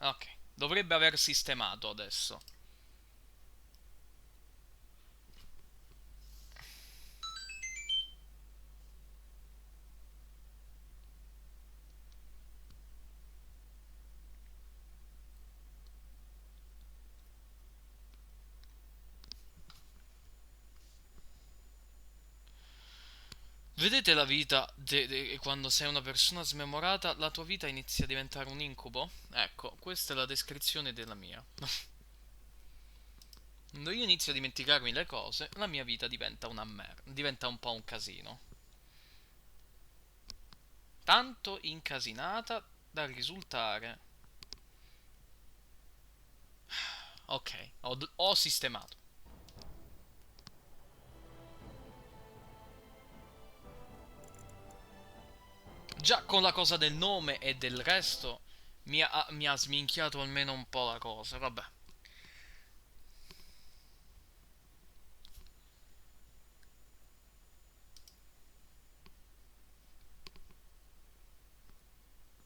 Ok, dovrebbe aver sistemato adesso. Vedete la vita quando sei una persona smemorata, la tua vita inizia a diventare un incubo? Ecco, questa è la descrizione della mia. Quando io inizio a dimenticarmi le cose, la mia vita diventa una merda, diventa un po' un casino. Tanto incasinata da risultare. Ok, ho sistemato. Già con la cosa del nome e del resto mi ha sminchiato almeno un po' la cosa, vabbè.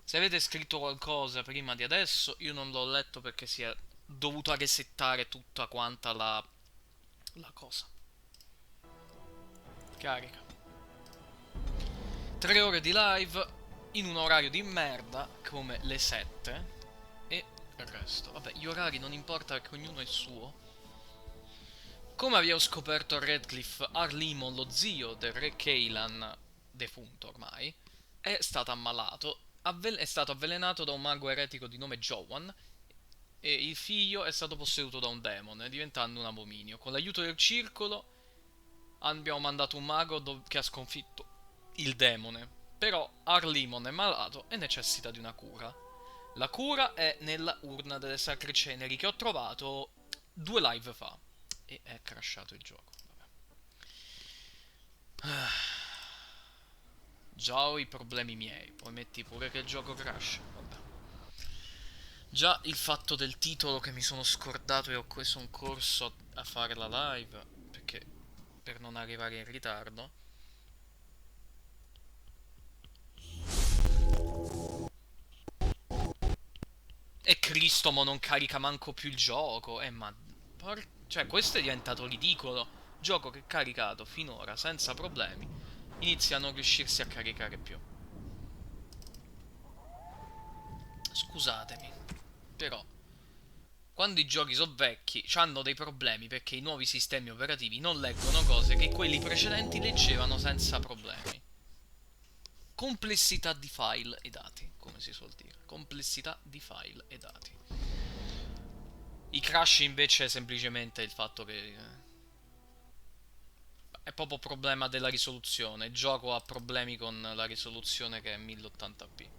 Se avete scritto qualcosa prima di adesso, io non l'ho letto perché si è dovuta resettare tutta quanta la cosa. Carica. 3 ore di live in un orario di merda come le 7 e il resto. Vabbè, gli orari non importa perché ognuno è il suo. Come avevo scoperto a Redcliffe, Arlimon, lo zio del re Keilan, defunto ormai, è stato ammalato, è stato avvelenato da un mago eretico di nome Jowan e il figlio è stato posseduto da un demone, diventando un abominio. Con l'aiuto del circolo abbiamo mandato un mago che ha sconfitto il demone. Però Arlimon è malato e necessita di una cura. La cura è nella urna delle sacre ceneri che ho trovato 2 live fa. E è crashato il gioco. Vabbè. Già ho i problemi miei, poi metti pure che il gioco crash. Vabbè. Già il fatto del titolo che mi sono scordato e ho preso un corso a fare la live, perché per non arrivare in ritardo. E Cristo mo non carica manco più il gioco. Ma... cioè questo è diventato ridicolo. Gioco che è caricato finora senza problemi. Inizia a non riuscirsi a caricare più. Scusatemi. Però quando i giochi sono vecchi, hanno dei problemi perché i nuovi sistemi operativi non leggono cose che quelli precedenti leggevano senza problemi. Complessità di file e dati, come si suol dire. Complessità di file e dati. I crash invece è semplicemente il fatto che è proprio problema della risoluzione. Il gioco ha problemi con la risoluzione che è 1080p.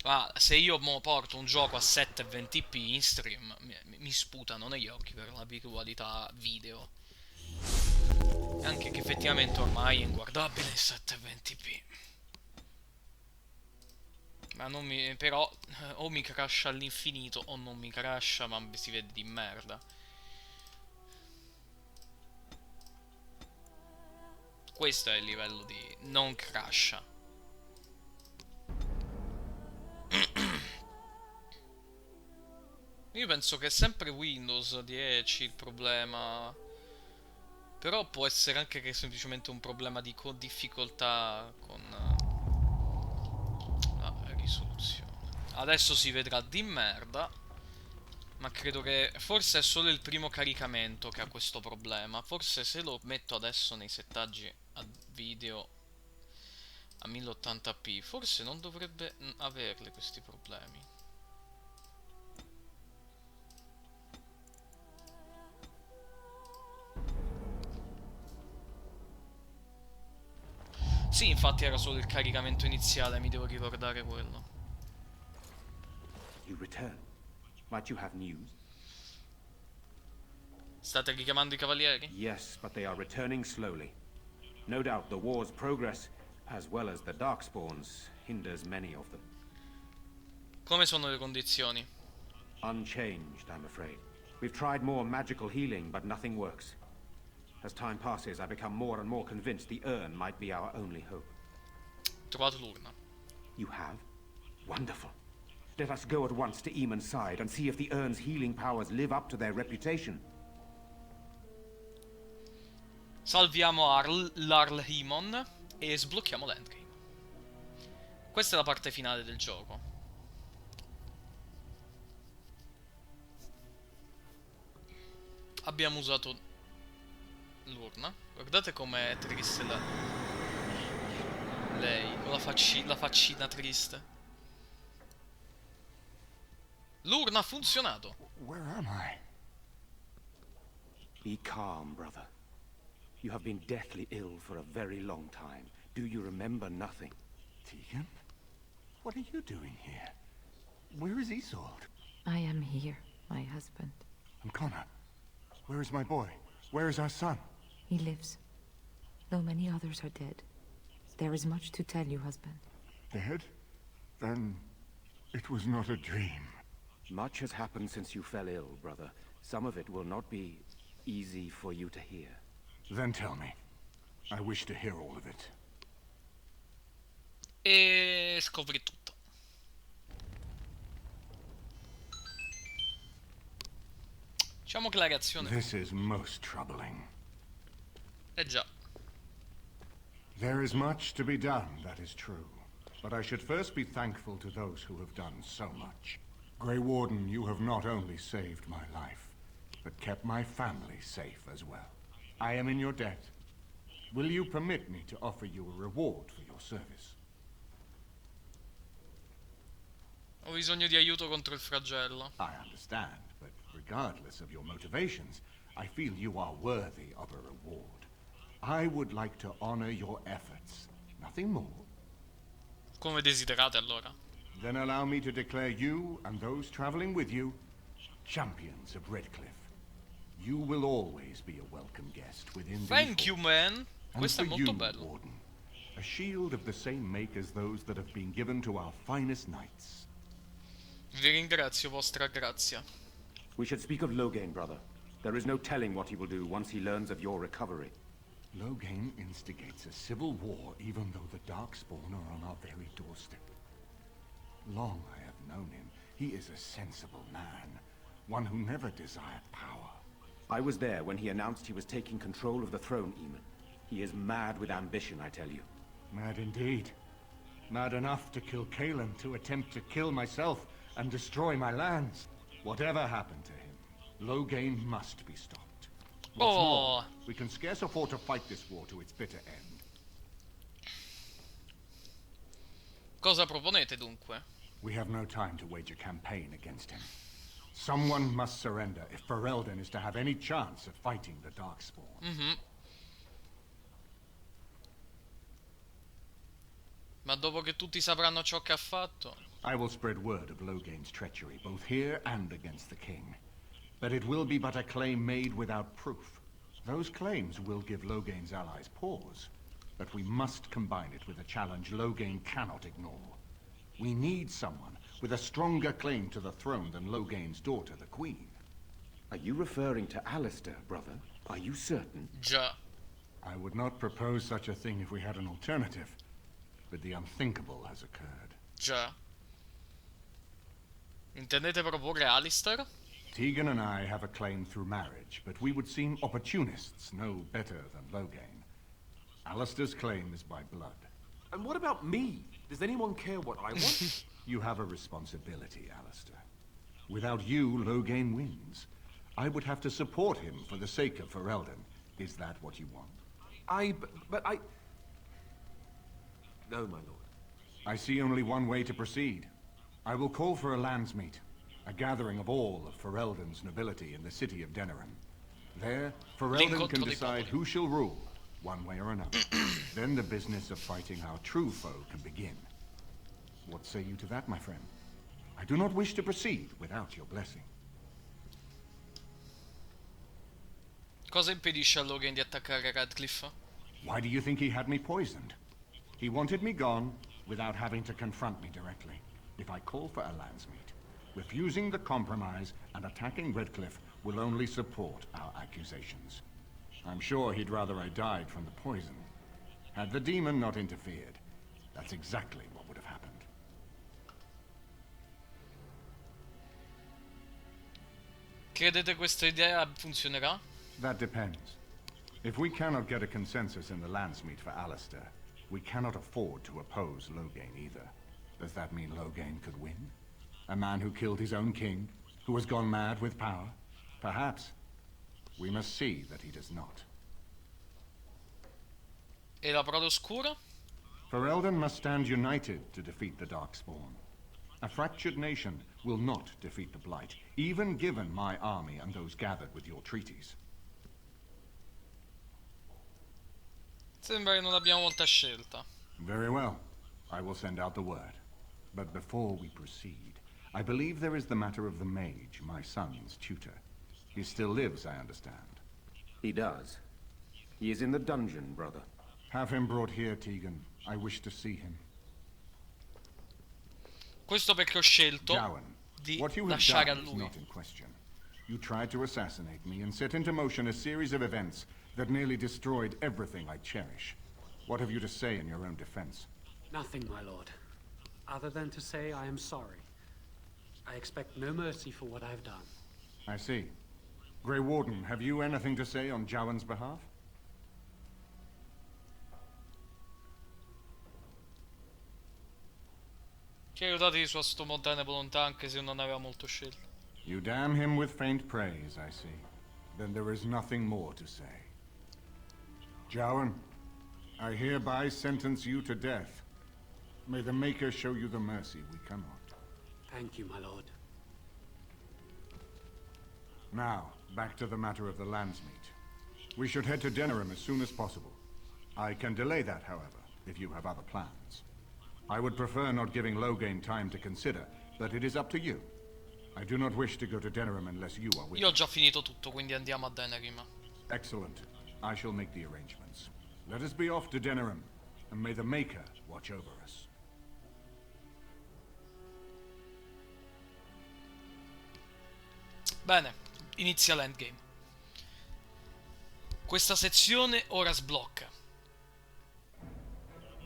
Ah, se io mo porto un gioco a 720p in stream, mi sputano negli occhi per la virtualità video. Anche che effettivamente ormai è inguardabile il 720p. Ma non mi. Però o mi crasha all'infinito o non mi crasha, ma si vede di merda. Questo è il livello di non crasha. Io penso che è sempre Windows 10 il problema. Però può essere anche che è semplicemente un problema di difficoltà con la risoluzione. Adesso si vedrà di merda. Ma credo che forse è solo il primo caricamento che ha questo problema. Forse se lo metto adesso nei settaggi a video a 1080p, forse non dovrebbe averle questi problemi. Sì, infatti era solo il caricamento iniziale, mi devo ricordare quello. You return. Might you have news? State richiamando i cavalieri? Yes, but they are returning slowly. No doubt the war's progress, as well as the Darkspawns, hinders many of them. Come sono le condizioni? Unchanged, I'm afraid. We've tried more magical healing, but nothing works. As time passes, I become more and more convinced the urn might be our only hope. Trovato l'urna. You have? Wonderful. Let us go at once to Eamon's side and see if the urn's healing powers live up to their reputation. Salviamo l'Arlhimon e sblocchiamo l'endgame. Questa è la parte finale del gioco. Abbiamo usato l'urna. Guardate com'è triste lei, con la faccina triste. L'urna ha funzionato. Where am I? Be calm, brother. You have been deathly ill for a very long time. Do you remember nothing? Tegan? What are you doing here? Where is Isolde? I am here, my husband. And Connor? Where is my boy? Where is our son? He lives, though many others are dead. There is much to tell you, husband. Dead? Then it was not a dream. Much has happened since you fell ill, brother. Some of it will not be easy for you to hear. Then tell me. I wish to hear all of it. E scopri tutto. Diciamo che la reazione... This is most troubling. già. There is much to be done, that is true. But I should first be thankful to those who have done so much. Grey Warden, you have not only saved my life, but kept my family safe as well. I am in your debt. Will you permit me to offer you a reward for your service? Ho bisogno di aiuto contro il flagello. I understand, but regardless of your motivations, I feel you are worthy of a reward. I would like to honor your efforts, nothing more. Come desiderate allora. Then allow me to declare you and those traveling with you champions of Redcliffe. You will always be a welcome guest within these Thank you, halls. man. And Questo è for molto you, bello. Warden, a shield of the same make as those that have been given to our finest knights. Vi ringrazio, vostra grazia. We should speak of Loghain, brother. There is no telling what he will do once he learns of your recovery. Loghain instigates a civil war even though the Darkspawn are on our very doorstep. Long I have known him. He is a sensible man, one who never desired power. I was there when he announced he was taking control of the throne, Eamon. He is mad with ambition, I tell you. Mad indeed. Mad enough to kill Kaelin, to attempt to kill myself and destroy my lands. Whatever happened to him, Loghain must be stopped. What's more, we can scarce afford to fight this war to its bitter end. Cosa proponete dunque? We have no time to wage a campaign against him. Someone must surrender if Ferelden is to have any chance of fighting the Darkspawn. Ma dopo che tutti sapranno ciò che ha fatto... I will spread word of Loghain's treachery, both here and against the king. But it will be but a claim made without proof. Those claims will give Loghain's allies pause. But we must combine it with a challenge Loghain cannot ignore. We need someone with a stronger claim to the throne than Loghain's daughter, the Queen. Are you referring to Alistair, brother? Are you certain? Già. I would not propose such a thing if we had an alternative. But the unthinkable has occurred. Già. Intendete proporre Alistair? Tegan and I have a claim through marriage, but we would seem opportunists no better than Loghain. Alistair's claim is by blood. And what about me? Does anyone care what I want? You have a responsibility, Alistair. Without you, Loghain wins. I would have to support him for the sake of Ferelden. Is that what you want? But I... No, my lord. I see only one way to proceed. I will call for a landsmeet, a gathering of all of Ferelden's nobility in the city of Denerim. There, Ferelden can decide who shall rule, one way or another. Then the business of fighting our true foe can begin. What say you to that, my friend? I do not wish to proceed without your blessing. Cosa impedisce a Loghain di attaccare Radcliffe? Why do you think he had me poisoned? He wanted me gone without having to confront me directly. If I call for a landsmeet, refusing the compromise and attacking Redcliffe will only support our accusations. I'm sure he'd rather I died from the poison. Had the demon not interfered, That's exactly what would have happened. Credete questa idea funzionerà? That depends. If we cannot get a consensus in the Landsmeet for Alistair, we cannot afford to oppose Loghain either. Does that mean Loghain could win? A man who killed his own king, who has gone mad with power? Perhaps. We must see that he does not. E la Prode Oscura? Ferelden must stand united to defeat the Darkspawn. A fractured nation will not defeat the Blight, even given my army and those gathered with your treaties. Sembra che non abbiamo molta scelta. Very well. I will send out the word. But before we proceed, I believe there is the matter of the mage, my son's tutor. He still lives, I understand. He does. He is in the dungeon, brother. Have him brought here, Tegan. I wish to see him. Questo perché ho scelto Jowan, di what you have lasciare a done is lui. not in question. You tried to assassinate me and set into motion a series of events that nearly destroyed everything I cherish. What have you to say in your own defense? Nothing, my lord. Other than to say I am sorry. I expect no mercy for what I have done. I see. Grey Warden, have you anything to say on Jowan's behalf? Ci ha aiutati di sua spontanea volontà anche se non aveva molto scelta. You damn him with faint praise, I see. Then there is nothing more to say. Jowan, I hereby sentence you to death. May the Maker show you the mercy we cannot. Thank you, my lord. Now, back to the matter of the Landsmeet. We should head to Denerim as soon as possible. I can delay that, however, if you have other plans. I would prefer not giving Loghain time to consider, but it is up to you. I do not wish to go to Denerim unless you are with Io ho me. già finito tutto, quindi andiamo a Denerim. Excellent. I shall make the arrangements. Let us be off to Denerim, and may the Maker watch over us. Bene, inizia l'endgame. Questa sezione ora sblocca.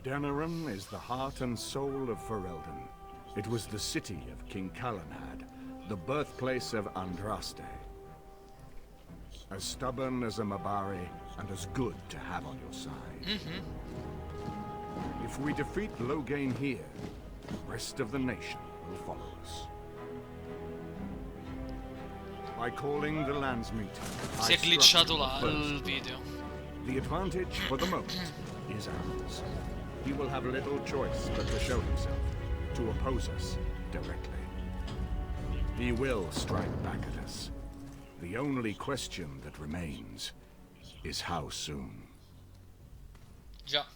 Denerim is the heart and soul of Ferelden. It was the city of King Calenhad, the birthplace of Andraste. As stubborn as a Mabari, and as good to have on your side. If we defeat Loghain here, the rest of the nation will follow us. By calling the Landsmeet, Si I è glitchato struck là the il first video. blow. The advantage, for the moment, is ours. He will have little choice but to show himself, to oppose us directly. He will strike back at us. The only question that remains is how soon. Già.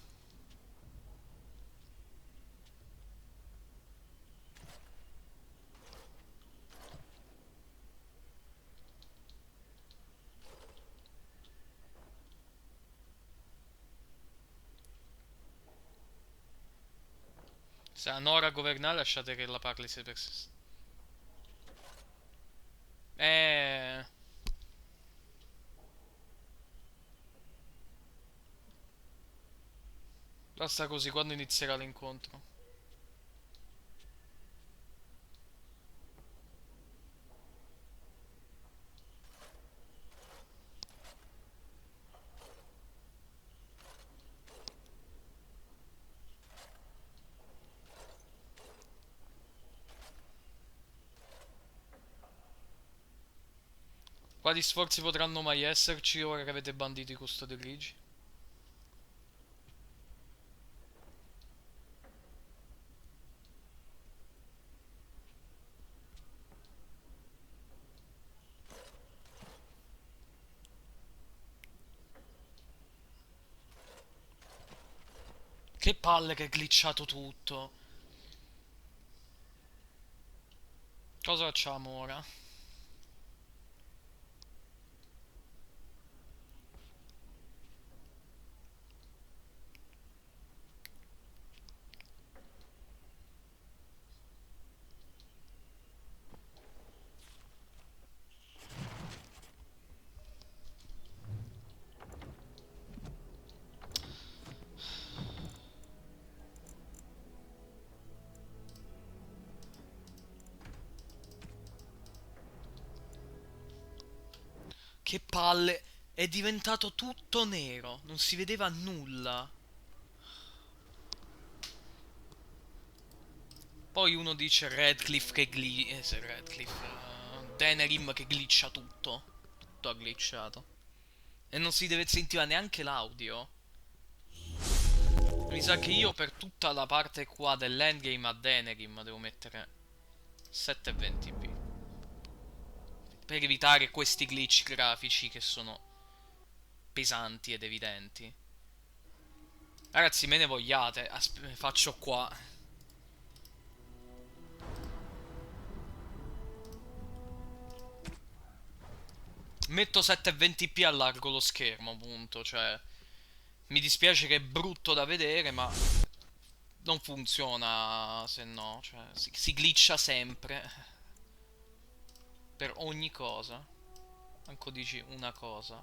Se a Nora governare lasciate che la parli se per sé. Basta così, quando inizierà l'incontro? Quali sforzi potranno mai esserci ora che avete bandito i custodi grigi? Che palle che è glitchato tutto. Cosa facciamo ora? Che palle, è diventato tutto nero, non si vedeva nulla. Poi uno dice Redcliffe che Denerim che glitcha tutto. Tutto ha glitchato. E non si deve sentire neanche l'audio. Mi sa che io per tutta la parte qua dell'endgame a Denerim devo mettere 720p. Per evitare questi glitch grafici che sono pesanti ed evidenti. Ragazzi, me ne vogliate? Faccio qua. Metto 720p, allargo lo schermo, appunto, cioè... Mi dispiace che è brutto da vedere, ma... Non funziona se no, cioè... Si glitcha sempre. Per ogni cosa. Manco dici una cosa.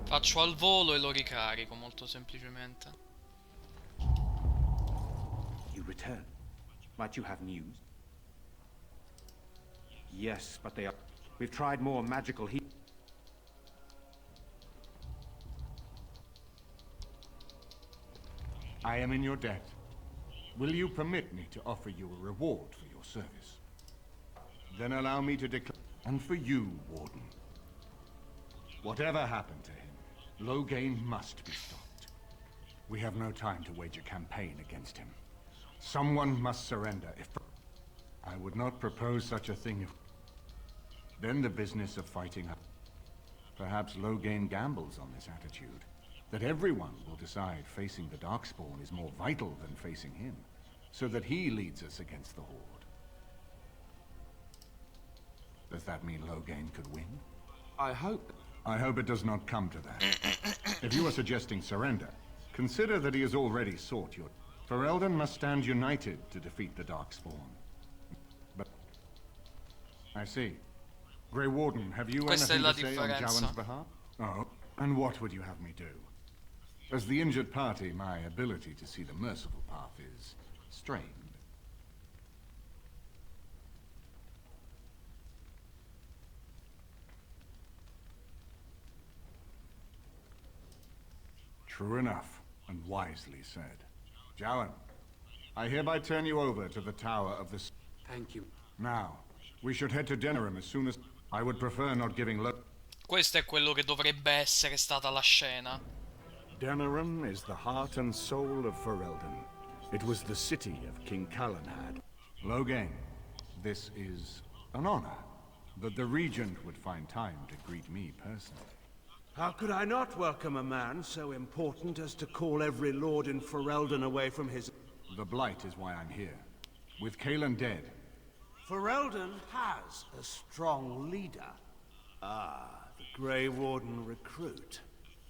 Faccio al volo e lo ricarico, molto semplicemente. You return. Might you have news? Yes, but they are... We've tried more magical heat. I am in your debt. Will you permit me to offer you a reward for your service? Then allow me to declare... And for you, Warden. Whatever happened to him, Loghain must be stopped. We have no time to wage a campaign against him. Someone must surrender if... I would not propose such a thing if... Then the business of fighting... Perhaps Loghain gambles on this attitude. That everyone will decide facing the Darkspawn is more vital than facing him. So that he leads us against the Horde. Does that mean Loghain could win? I hope. I hope it does not come to that. If you are suggesting surrender, consider that he has already sought your... Ferelden must stand united to defeat the Darkspawn. But... I see. Grey Warden, have you Questa è anything la to say on differenza. Jowan's behalf? Oh, and what would you have me do? As the injured party, my ability to see the merciful path is strained. True enough, and wisely said. Jowan, I hereby turn you over to the Tower of the... Thank you. Now, we should head to Denerim as soon as... I would prefer not giving... Questo è quello che dovrebbe essere stata la scena. Denerim is the heart and soul of Ferelden. It was the city of King Calanhad. Loghain, this is an honor, that the Regent would find time to greet me personally. How could I not welcome a man so important as to call every lord in Ferelden away from his... The Blight is why I'm here. With Caelan dead... Ferelden has a strong leader. Ah, the Grey Warden recruit.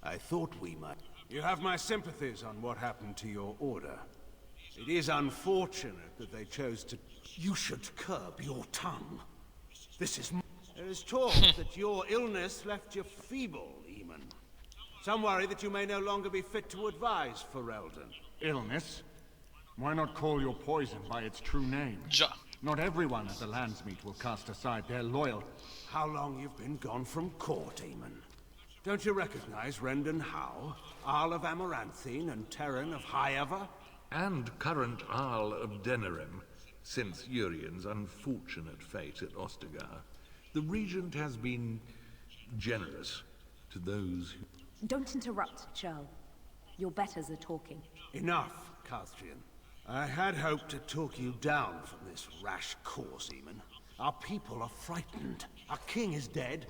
I thought we might... You have my sympathies on what happened to your order. It is unfortunate that they chose to... You should curb your tongue. This is... There is talk that your illness left you feeble, Eamon. Some worry that you may no longer be fit to advise Ferelden. Illness? Why not call your poison by its true name? Già. Not everyone at the Landsmeet will cast aside their loyalty. How long you've been gone from court, Eamon? Don't you recognize Rendon Howe, Arl of Amaranthine and Terran of Highever? And current Arl of Denerim, since Urien's unfortunate fate at Ostagar. The Regent has been generous to those who... Don't interrupt, Churl. Your betters are talking. Enough, Carthrian. I had hoped to talk you down from this rash course, Eamon. Our people are frightened. Our king is dead.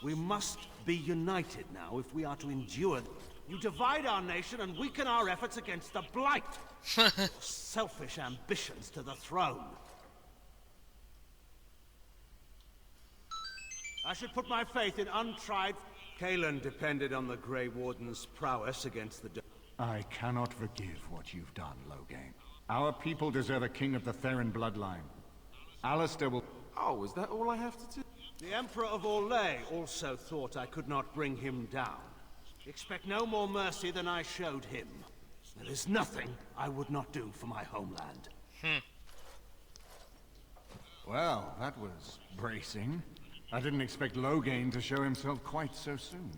We must be united now if we are to endure. You divide our nation and weaken our efforts against the Blight. Your selfish ambitions to the throne. I should put my faith in untried... Kalen depended on the Grey Warden's prowess against the... I cannot forgive what you've done, Loghain. Our people deserve a king of the Theron bloodline. Alistair will... Oh, is that all I have to do? The Emperor of Orlais also thought I could not bring him down. Expect no more mercy than I showed him. There is nothing I would not do for my homeland. Well, that was bracing. I didn't expect Loghain to show himself quite so soon.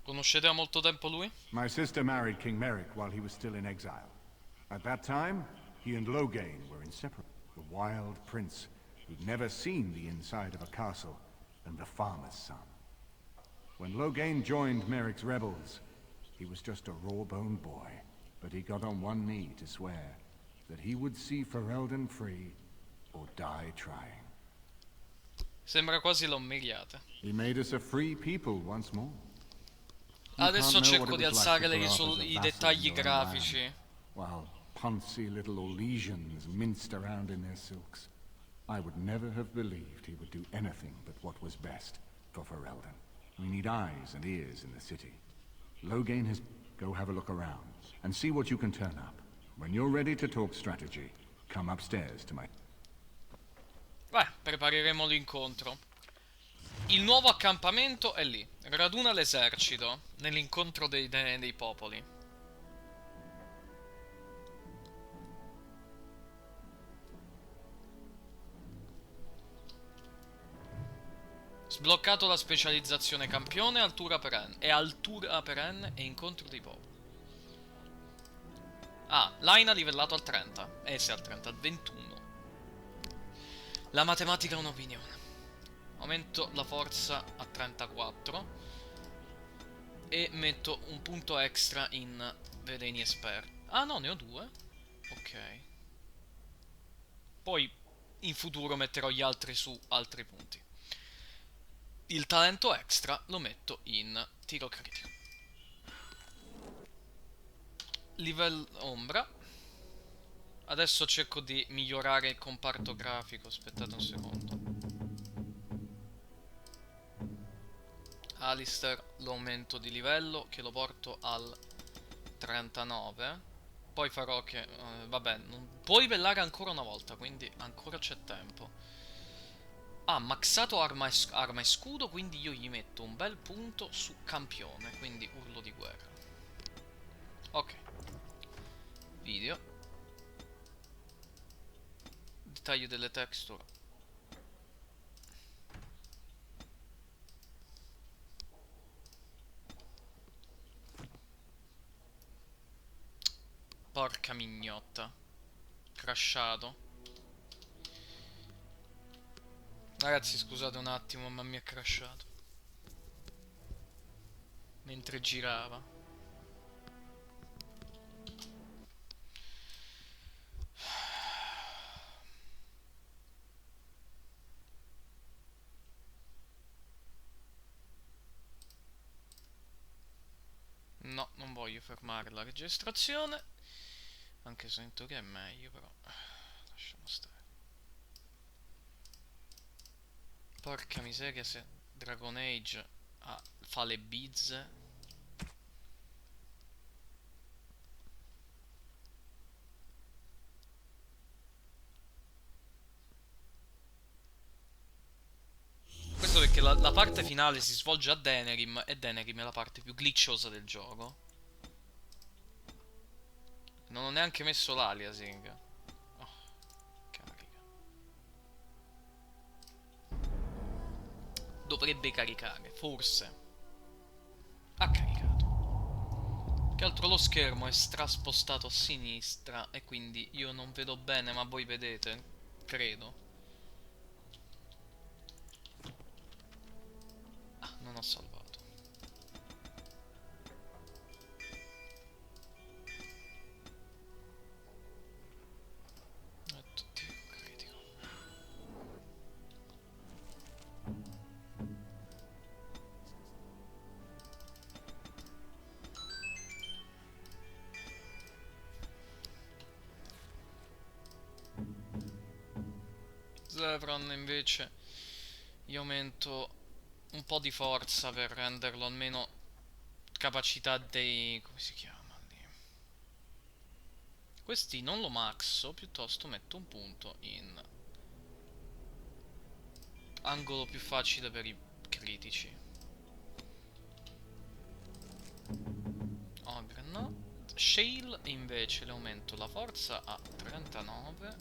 Conoscete da molto tempo lui? My sister married King Merrick while he was still in exile. At that time, he and Loghain were inseparable. The wild prince who'd never seen the inside of a castle, and the farmer's son. When Loghain joined Merrick's rebels, he was just a raw-boned boy, but he got on one knee to swear that he would see Ferelden free or die trying. Sembra quasi l'ho umiliata. He made us a free people once more. Adesso cerco di alzare i dettagli grafici. While poncy little Orlesians minced around in their silks. I would never have believed he would do anything but what was best for Ferelden. We need eyes and ears in the city. Loghain has... Go have a look around and see what you can turn up. When you're ready to talk strategy, come upstairs to my... Beh, prepareremo l'incontro. Il nuovo accampamento è lì. Raduna l'esercito nell'incontro dei popoli. Sbloccato la specializzazione campione, altura perenne e incontro dei popoli. Ah, Laina livellato al 30. Ese al 30, al 21. La matematica è un'opinione. Aumento la forza a 34. E metto un punto extra in veleni esperti. Ah no, ne ho 2. Ok. Poi in futuro metterò gli altri su altri punti. Il talento extra lo metto in tiro critico. Livello ombra. Adesso cerco di migliorare il comparto grafico. Aspettate un secondo. Alistair lo aumento di livello, che lo porto al 39. Poi farò che... vabbè, non può livellare ancora una volta, quindi ancora c'è tempo. Ha maxato arma e scudo, quindi io gli metto un bel punto su campione, quindi urlo di guerra. Ok. Video. Dettaglio delle texture. Porca mignotta. Crashato. Ragazzi, scusate un attimo, ma mi è crashato mentre girava. No, non voglio fermare la registrazione, anche se sento che è meglio, però lasciamo stare. Porca miseria, se Dragon Age fa le bizze. Questo perché la parte finale si svolge a Denerim e Denerim è la parte più glitchosa del gioco. Non ho neanche messo l'aliasing. Dovrebbe caricare, forse. Ha caricato. Che altro lo schermo è straspostato a sinistra e quindi io non vedo bene, ma voi vedete? Credo. Ah, non ho salvato. Zevran invece io aumento un po' di forza per renderlo almeno capacità dei... come si chiama? Questi non lo maxo, piuttosto metto un punto in angolo più facile per i critici. Ogre no. Shale invece le aumento la forza a 39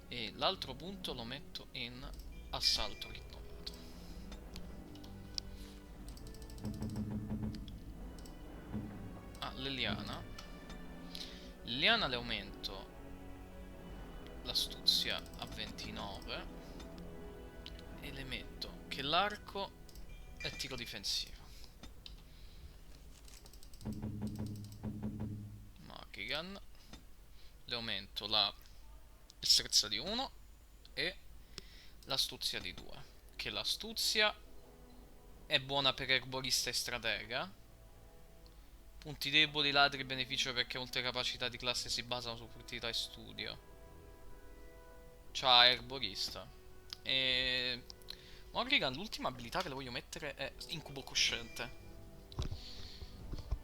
e l'altro punto lo metto in assalto rinnovato. Ah, Leliana. Leliana le aumento l'astuzia a 29 e le metto che l'arco è tiro difensivo. Morrigan le aumento la destrezza di 1 e l'astuzia di 2, che l'astuzia è buona per erborista e stratega. Punti deboli, ladri, beneficio perché molte capacità di classe si basano su furtività e studio. C'ha erborista. E Morrigan, l'ultima abilità che le voglio mettere è incubo cosciente.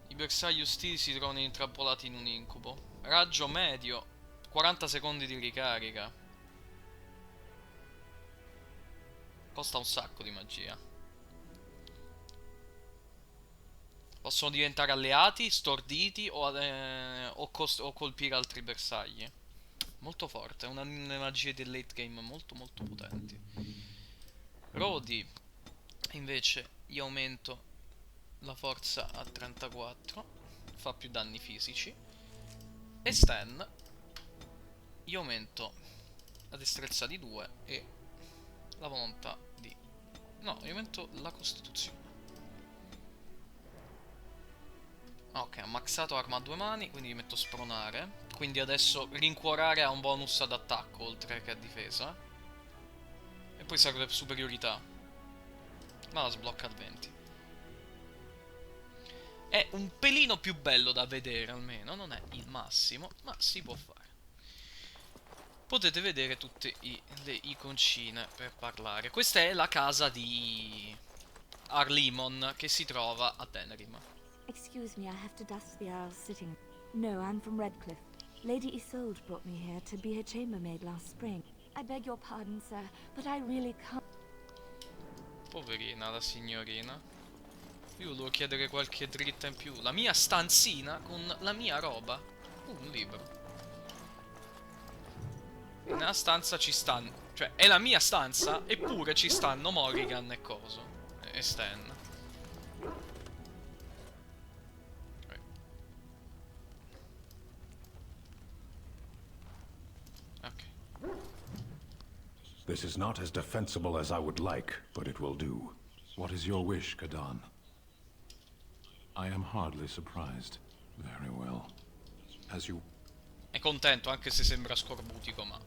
I bersagli ostili si trovano intrappolati in un incubo. Raggio medio, 40 secondi di ricarica. Costa un sacco di magia. Possono diventare alleati, storditi o colpire altri bersagli. Molto forte, è una delle magie del late game molto molto potenti. Rodi, invece, io aumento la forza a 34, fa più danni fisici. E Stan, io aumento la destrezza di 2 e la volontà di... no, io aumento la costituzione. Ok, ha maxato arma a 2 mani, quindi gli metto spronare. Quindi adesso rincuorare ha un bonus ad attacco oltre che a difesa. E poi serve superiorità. Ma la sblocca al 20. È un pelino più bello da vedere almeno, non è il massimo, ma si può fare. Potete vedere tutte le iconcine per parlare. Questa è la casa di Arlimon che si trova a Denerim. Excuse me, I have to dust the Earl's sitting. No, I'm from Redcliffe. Lady Isolde brought me here to be her chambermaid last spring. I beg your pardon, sir, but I really can't... Poverina la signorina. Io volevo chiedere qualche dritta in più. La mia stanzina con la mia roba. Un libro. Nella stanza ci stanno... cioè, è la mia stanza, eppure ci stanno Morrigan e coso. E Stan. This is not as defensible as I would like, but it will do. What is your wish, Kadan? I am hardly surprised. Very well. As you... È contento, anche se sembra scorbutico, ma...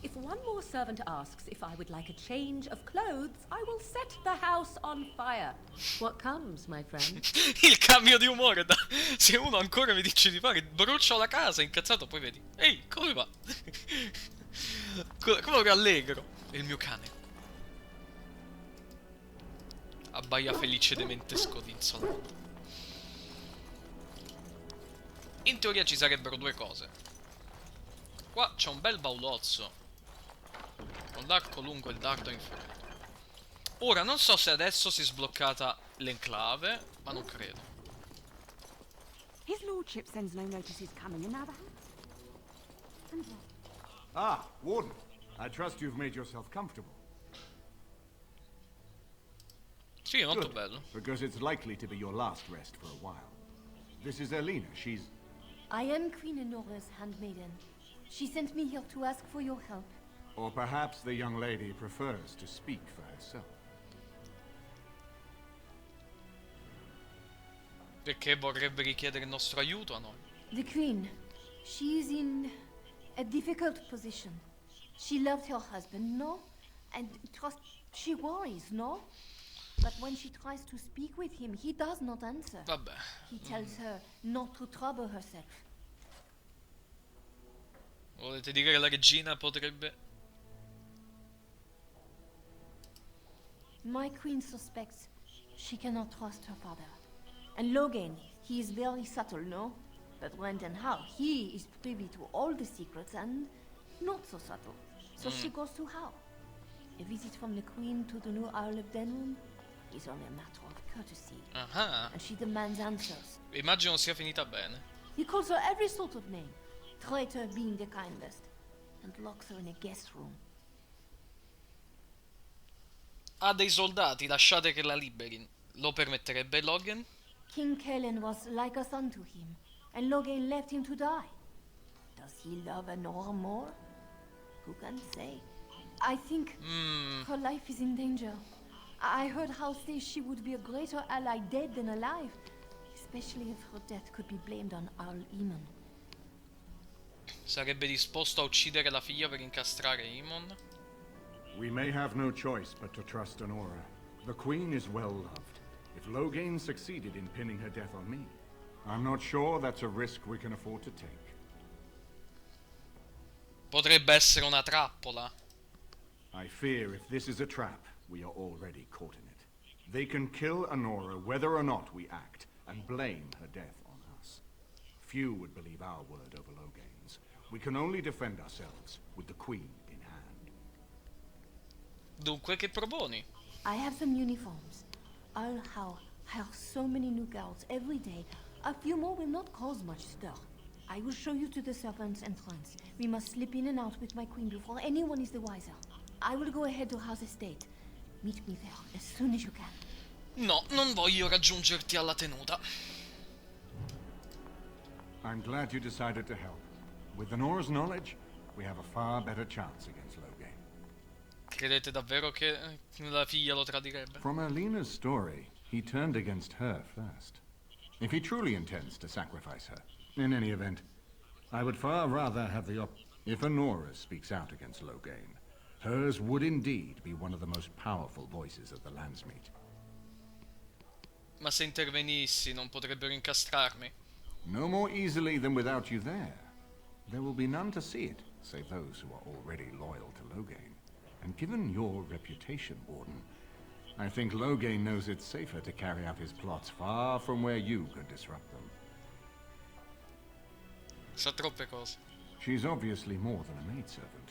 If one more servant asks if I would like a change of clothes, I will set the house on fire. What comes, my friend? Il cambio di umore da... Se uno ancora mi dice di fare brucio la casa, incazzato, poi vedi. Ehi, come va? Come rallegro. È il mio cane. Abbaia felicemente scodinzolato. In teoria ci sarebbero due cose. Qua c'è un bel baulozzo con l'arco lungo e il dardo in freddo. Ora non so se adesso si è sbloccata l'enclave, ma non credo. His lordship sends no notices coming, and now the... Ah, Warden. I trust you've made yourself comfortable. Sì, molto Good, bello. because it's likely to be your last rest for a while. This is Elena. She's... I am Queen Enora's handmaiden. She sent me here to ask for your help. Or perhaps the young lady prefers to speak for herself. Perché vorrebbe richiedere il nostro aiuto a noi. The Queen, she is in a difficult position. She loved her husband, no? And trust, she worries, no? But when she tries to speak with him, he does not answer. Vabbè. He tells her not to trouble herself. Volete dire che la regina potrebbe... My queen suspects she cannot trust her father. And Logain, he is very subtle, no? But Brendan Howe, he is privy to all the secrets and not so subtle. So she goes to Howe. A visit from the queen to the new Isle of Denham is only a matter of courtesy. And she demands answers. Immagino sia finita bene. He calls her every sort of name, traitor being the kindest, and locks her in a guest room. Ha dei soldati, lasciate che la liberin. Lo permetterebbe Logan? King Kellen was like a son to him, and Logain left him to die. Does he love Honora more? Who can say? I think her life is in danger. I heard Hal say she would be a greater ally dead than alive, especially if her death could be blamed on Al Eamon. Sarebbe disposto a uccidere la figlia per incastrare Eamon? We may have no choice but to trust Honora. The Queen is well loved. If Logain succeeded in pinning her death on me, I'm not sure that's a risk we can afford to take. Potrebbe essere una trappola. I fear if this is a trap, we are already caught in it. They can kill Honora whether or not we act, and blame her death on us. Few would believe our word over Logain's. We can only defend ourselves with the Queen in hand. Dunque, che proponi? I have some uniforms. I'll hire so many new girls every day. A few more will not cause much stir. I will show you to the servants' entrance. We must slip in and out with my queen before anyone is the wiser. I will go ahead to House Estate. Meet me there as soon as you can. No, non voglio raggiungerti alla tenuta. I'm glad you decided to help. With Honora's knowledge, we have a far better chance against Logain. Credete davvero che la figlia lo tradirebbe? From Alina's story, he turned against her first. If he truly intends to sacrifice her, in any event, I would far rather have the If Honora speaks out against Logain, hers would indeed be one of the most powerful voices of the Landsmeet. Ma se intervenissi non potrebbero incastrarmi? No more easily than without you there. There will be none to see it, save those who are already loyal to Logain. And given your reputation, Warden, I think Logain knows it's safer to carry out his plots far from where you could disrupt them. Sa troppe cose. She's obviously more than a maidservant,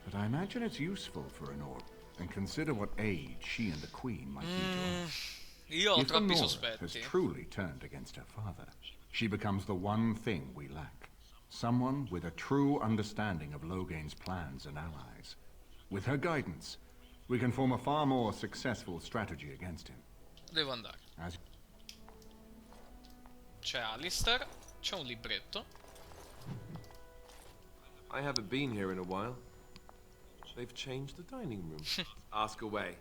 but I imagine it's useful for Honora, and consider what aid she and the Queen might be to us. Io ho If troppi Honora sospetti. has truly turned against her father, she becomes the one thing we lack. Someone with a true understanding of Logain's plans and allies. With her guidance, we can form a far more successful strategy against him. Devo andare. C'è Alistair, c'è un libretto. I haven't been here in a while. They've changed the dining room. Ask away.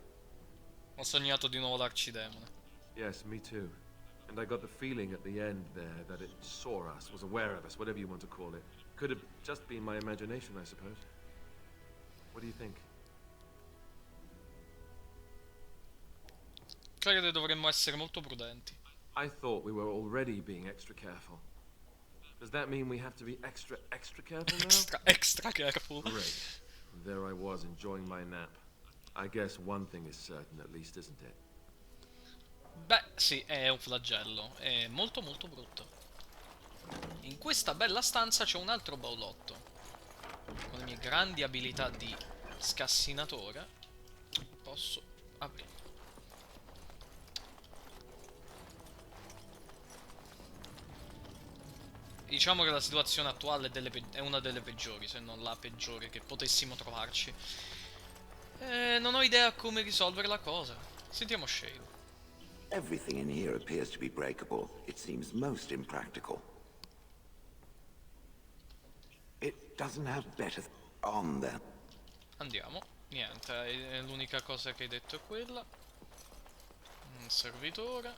Ho sognato di nuovo l'Arcidemone. Yes, me too. And I got the feeling at the end there that it saw us, was aware of us, whatever you want to call it. Could have just been my imagination, I suppose. What do you think? Credo che dovremmo essere molto prudenti. I thought we were already being extra careful. Does that mean we have to be extra careful now? Extra careful. Great. There I was, enjoying my nap. I guess one thing is certain, at least, isn't it? Beh, sì, è un flagello. È molto molto brutto. In questa bella stanza c'è un altro baulotto. Con le mie grandi abilità di scassinatore posso aprire. Diciamo che la situazione attuale è una delle peggiori, se non la peggiore che potessimo trovarci. Non ho idea come risolvere la cosa. Sentiamo Shade. Everything in here appears to be breakable. It seems most impractical. It doesn't have better on them. Andiamo. Niente, l'unica cosa che hai detto è quella. Un servitore.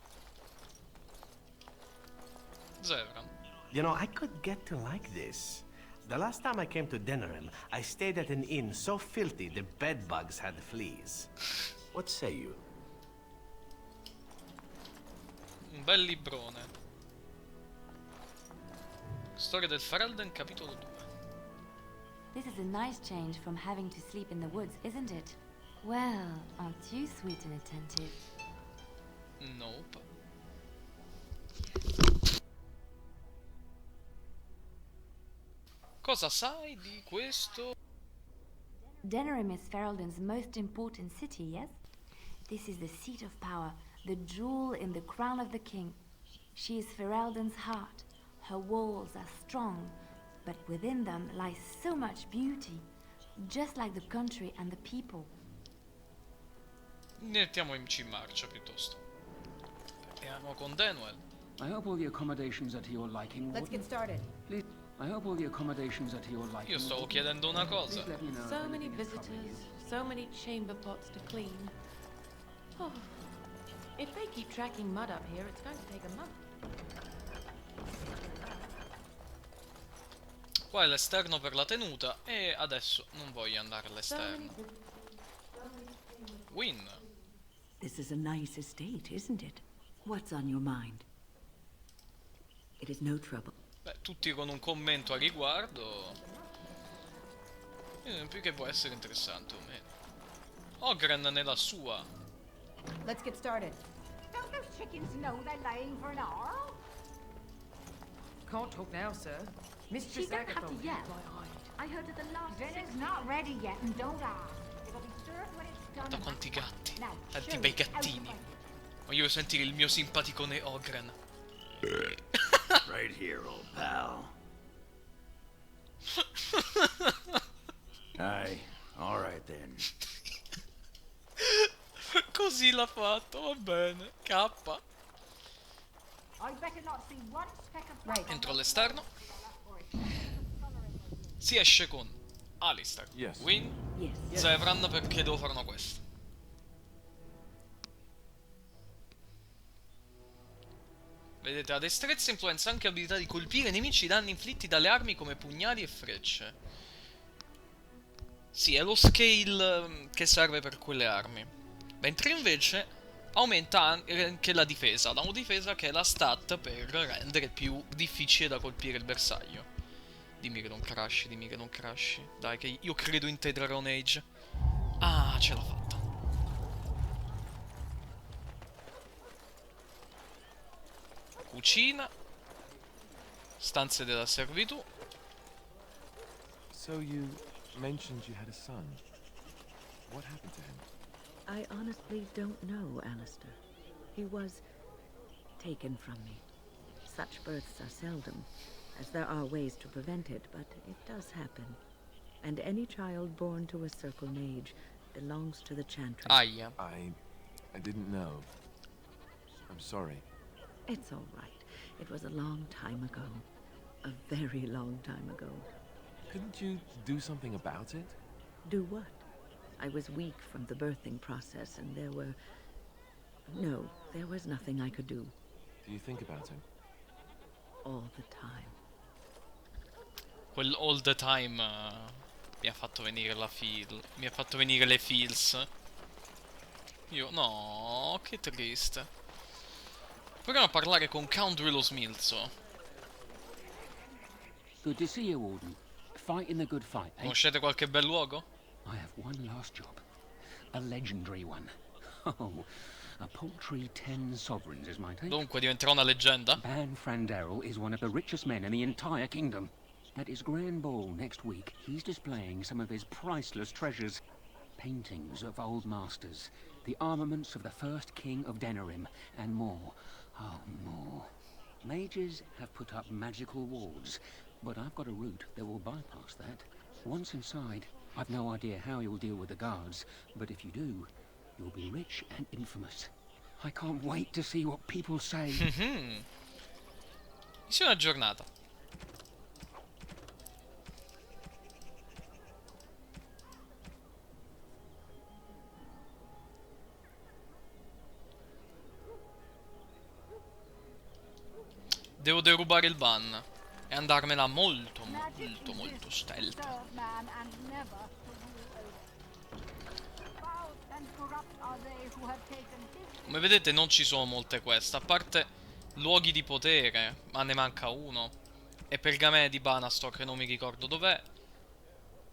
Zevran. You know, I could get to like this. The last time I came to Denham, I stayed at an inn so filthy the bedbugs had fleas. What say you? Un bel librone. Storia del Ferelden, capitolo 2. This is a nice change from having to sleep in the woods, isn't it? Well, aren't you sweet and attentive? Nope. Cosa sai di questo? Denerim is Ferelden's most important city, yes? This is the seat of power, the jewel in the crown of the king. She is Ferelden's heart. Her walls are strong, but within them lies so much beauty, just like the country and the people. Mettiamoci in marcia piuttosto. Andiamo con Denwell. I hope all the accommodations are to your liking. Let's get started. Please, I hope all the accommodations are to your liking. Io stavo chiedendo una cosa. Please let me know if So many anything is troubling visitors, you. so many chamber pots to clean. Oh, if they keep tracking mud up here, it's going to take a month. Qua è l'esterno per la tenuta e adesso non voglio andare all'esterno. Win. This is a nice estate, isn't it? What's on your mind? It is no trouble. Beh, tutti con un commento a riguardo. Più che può essere interessante o meno. Ogren nella sua. Let's get started. Don't those chickens know they're laying for an hour? Can't talk now, sir. She Mistress don't have Agathon to yell. I heard at the last dinner's not ready yet, and don't ask. It'll be served when it's done. Guarda quanti gatti. Now, Tanti show bei me how to gattini. fight. Voglio sentire il mio simpaticone Ogren. Right here, old pal. Aye, all right then. Così l'ha fatto, va bene. K. I better not see one speck of black. Entro all'esterno. Si esce con Alistair, Win, Zevran perché devo fare una quest. Vedete, la destrezza influenza anche l'abilità di colpire nemici i danni inflitti dalle armi come pugnali e frecce. Sì, è lo scale che serve per quelle armi. Mentre invece aumenta anche la difesa. Da una difesa che è la stat per rendere più difficile da colpire il bersaglio. Dimmi che non crashi, dimmi che non crashi. Dai, che io credo in te, Dragon Age. Ah, ce l'ha fatta. Cucina. Stanze della servitù. So you mentioned you had a son. What happened to him? I honestly don't know, Alistair. He was taken from me. Such births are seldom, as there are ways to prevent it, but it does happen. And any child born to a Circle Mage belongs to the Chantry. Aia. I didn't know. I'm sorry. It's all right. It was a long time ago. A very long time ago. Couldn't you do something about it? Do what? I was weak from the birthing process, and there were... No, there was nothing I could do. Do you think about him? All the time. Quel all the time mi ha fatto venire la feel. Mi ha fatto venire le feels. Io, no, che triste. Proviamo a parlare con Country lo smilzo. Good to see you, Warden. Fighting the good fight, eh? Conoscete qualche bel luogo? I have one last job. A legendary one. Oh, a paltry 10 sovereigns is my take. Dunque diventerà una leggenda? Ban Frandarel is one of the richest men in the entire kingdom. At his grand ball next week, he's displaying some of his priceless treasures. Paintings of old masters, the armaments of the first king of Denerim, and more. Oh, more. Mages have put up magical wards, but I've got a route that will bypass that. Once inside, I've no idea how you'll deal with the guards, but if you do, you'll be rich and infamous. I can't wait to see what people say. Missione aggiornata. Devo derubare il ban e andarmela molto, molto, molto stealth. Come vedete non ci sono molte quest, a parte luoghi di potere, ma ne manca uno. E pergamene di Banastor che non mi ricordo dov'è.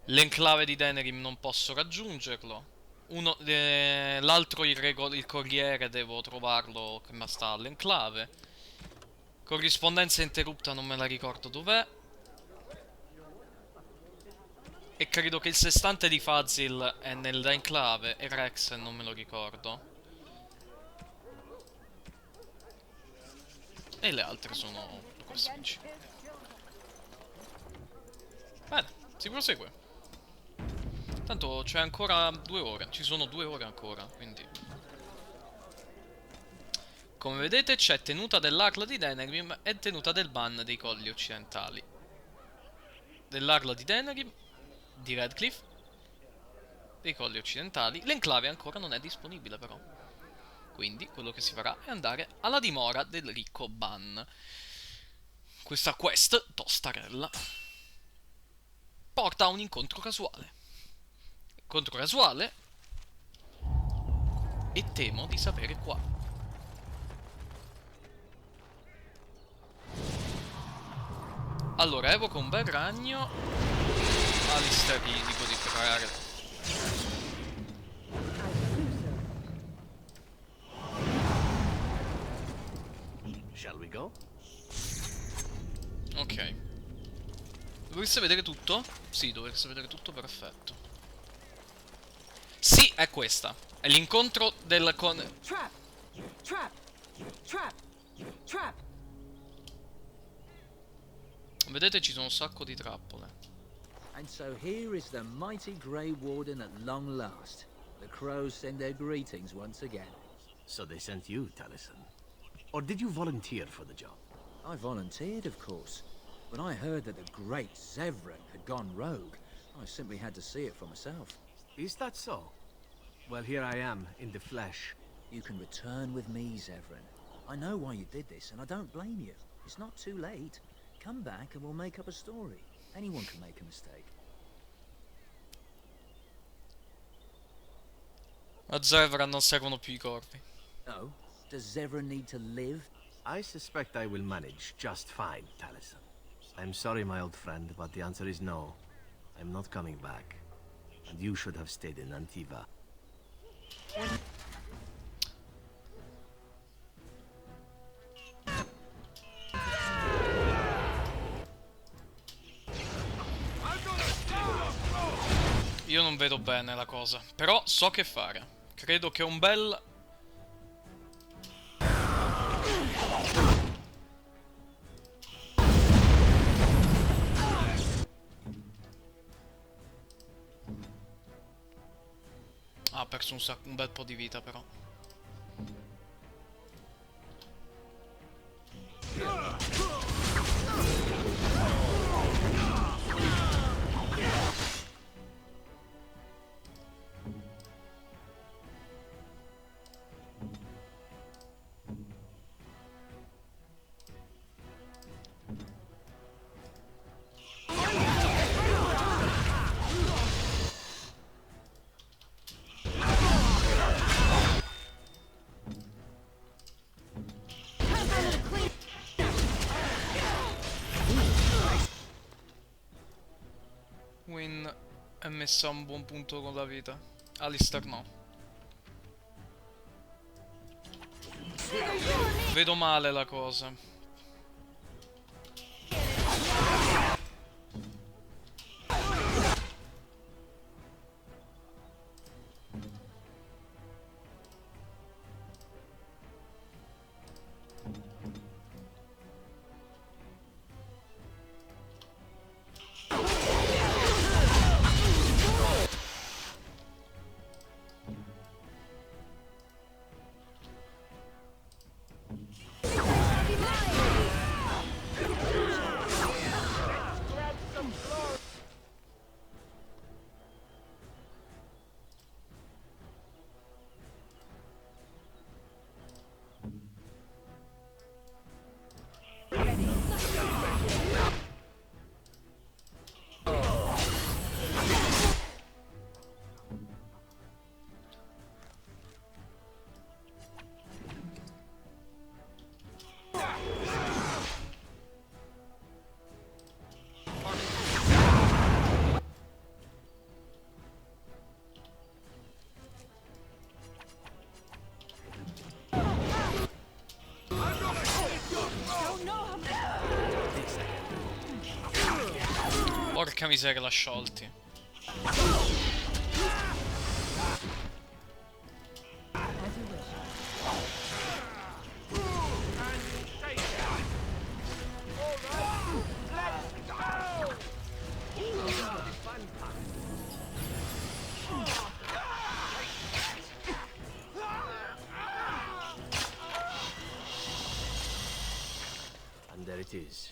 L'enclave di Denerim non posso raggiungerlo. L'altro, il corriere, devo trovarlo, che ma sta all'enclave. Corrispondenza interrotta, non me la ricordo dov'è. E credo che il sestante di Fazil è nell'enclave. E Rex non me lo ricordo. E le altre sono qua vicino. Bene, si prosegue. Tanto c'è ancora 2 ore. Ci sono 2 ore ancora, quindi... Come vedete c'è tenuta dell'Arla di Denerim e tenuta del ban dei colli occidentali. Dell'Arla di Denerim, di Redcliffe, dei colli occidentali. L'enclave ancora non è disponibile però. Quindi quello che si farà è andare alla dimora del ricco Ban. Questa quest, tostarella, porta a un incontro casuale. Incontro casuale, e temo di sapere qua. Allora, evoco un bel ragno. Alistair gli dico di preparare. Shall we go? Ok. Dovreste vedere tutto? Sì, dovreste vedere tutto, perfetto. Sì, è questa. È l'incontro del con... Trap! Trap! Trap! Trap! Vedete, ci sono un sacco di trappole. And so here is the mighty Grey Warden at long last. The crows send their greetings once again. So they sent you, Taliesin. Or did you volunteer for the job? I volunteered, of course. When I heard that the great Zevran had gone rogue, I simply had to see it for myself. Is that so? Well, here I am, in the flesh. You can return with me, Zevran. I know why you did this, and I don't blame you. It's not too late. Come back and we'll make up a story. Anyone can make a mistake. A Zevran non servono più I corvi. Oh? Does Zevran need to live? I suspect I will manage just fine, Taliesin. I'm sorry, my old friend, but the answer is no. I'm not coming back. And you should have stayed in Antiva. Io non vedo bene la cosa, però so che fare. Credo che un bel... Ah, ha perso un bel po' di vita però. Win è messa a un buon punto con la vita. Alistair no. Vedo male la cosa. Porca miseria, l'ha sciolti. And there it is.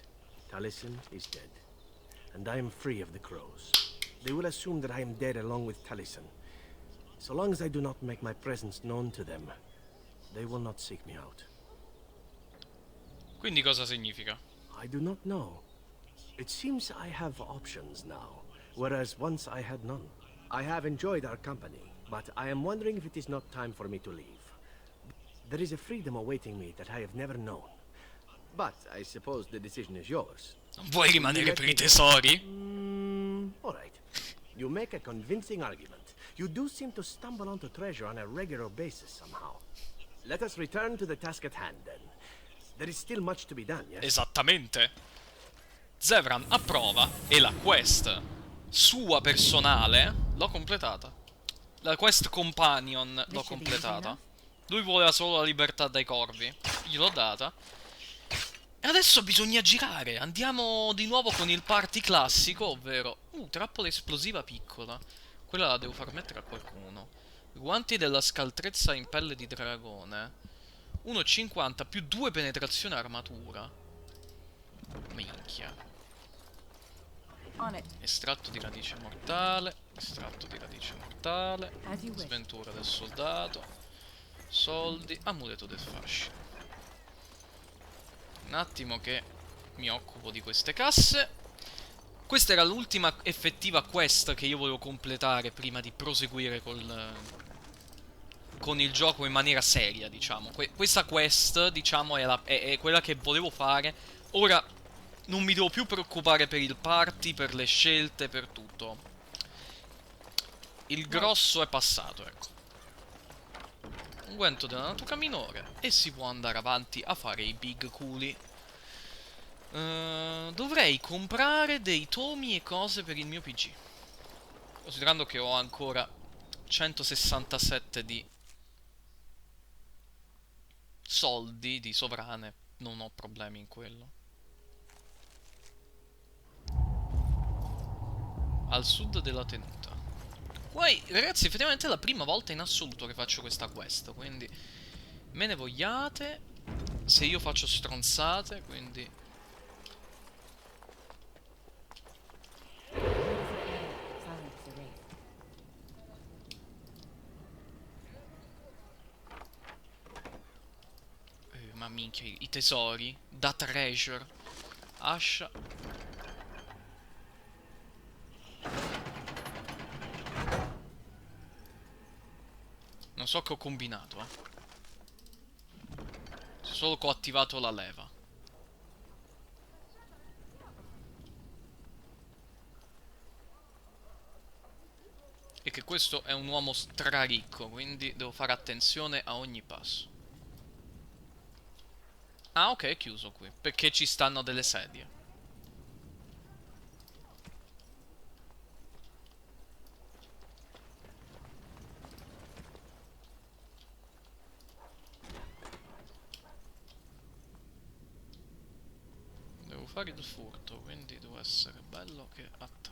Taliesin is dead. And I am free of the crows. They will assume that I am dead along with Taliesin. So long as I do not make my presence known to them, they will not seek me out. Quindi cosa significa? I do not know. It seems I have options now, whereas once I had none. I have enjoyed our company, but I am wondering if it is not time for me to leave. There is a freedom awaiting me that I have never known. But I suppose the decision is yours. Non vuoi rimanere per I tesori? All right. You make a convincing argument. You do seem to stumble onto treasure on a regular basis somehow. Let us return to the task at hand, then. There is still much to be done, yes? Esattamente. Zevran approva e la quest sua personale l'ho completata. La quest companion l'ho completata. Lui voleva solo la libertà dai corvi. Gliel'ho data. E adesso bisogna girare. Andiamo di nuovo con il party classico, ovvero... trappola esplosiva piccola. Quella la devo far mettere a qualcuno. Guanti della scaltrezza in pelle di dragone. 1,50 più 2 penetrazione armatura. Minchia. Estratto di radice mortale. Estratto di radice mortale. Sventura del soldato. Soldi. Amuleto del fascino. Un attimo che mi occupo di queste casse. Questa era l'ultima effettiva quest che io volevo completare prima di proseguire con il gioco in maniera seria, diciamo. Questa quest, diciamo, è quella che volevo fare. Ora non mi devo più preoccupare per il party, per le scelte, per tutto. Il grosso è passato, ecco. Unguento della natura minore e si può andare avanti a fare i big culi. Dovrei comprare dei tomi e cose per il mio PC, considerando che ho ancora 167 di soldi, di sovrane. Non ho problemi in quello. Al sud della tenuta. Poi, ragazzi, effettivamente è la prima volta in assoluto che faccio questa quest, quindi me ne vogliate se io faccio stronzate, quindi... ma minchia, i tesori da treasure. Ascia. Non so che ho combinato, solo che ho attivato la leva. E che questo è un uomo straricco, quindi devo fare attenzione a ogni passo. Ah, ok, è chiuso qui, perché ci stanno delle sedie. Devo fare il furto, quindi devo essere bello che attento.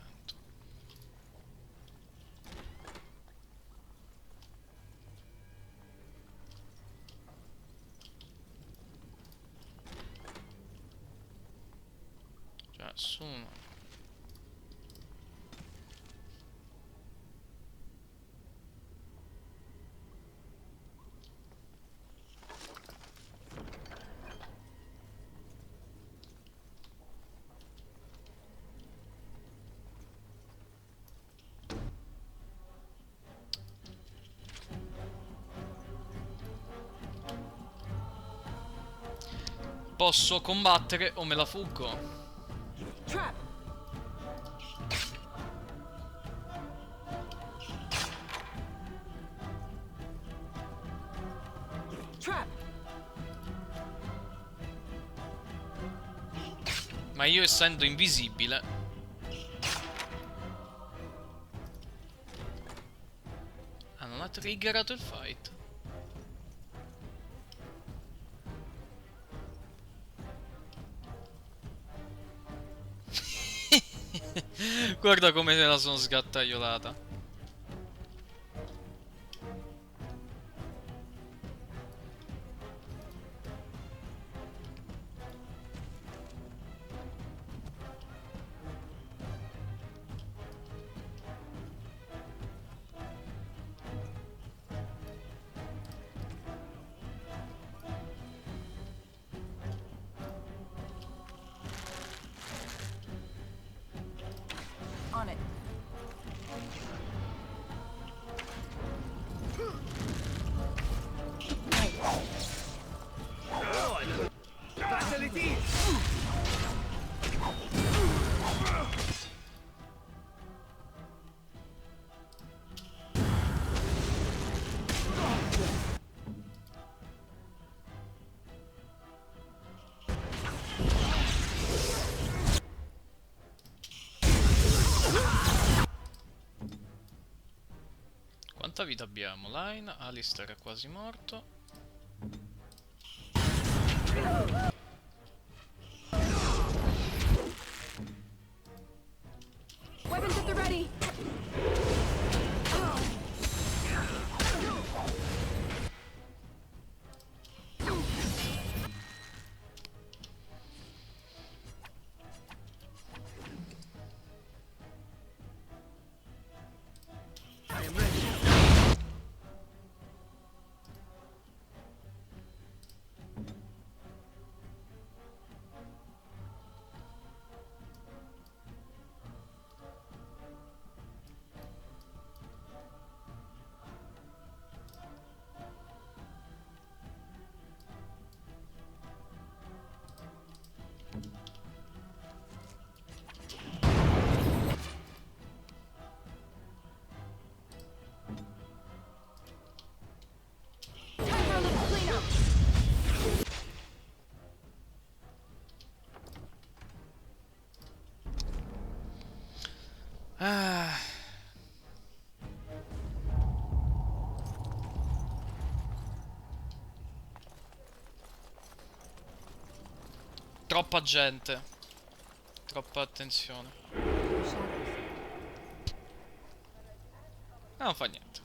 Cioè, sono... Posso combattere o me la fuggo? Trap. Trap. Ma io essendo invisibile... non ha triggerato il fight. Guarda come se la sono sgattaiolata. On it. Battle it is! Quanta vita abbiamo? Line, Alistair è quasi morto. Weapons at the ready. I am ready. Time for a little cleanup. Ah. Troppa gente. Troppa attenzione. Non fa niente.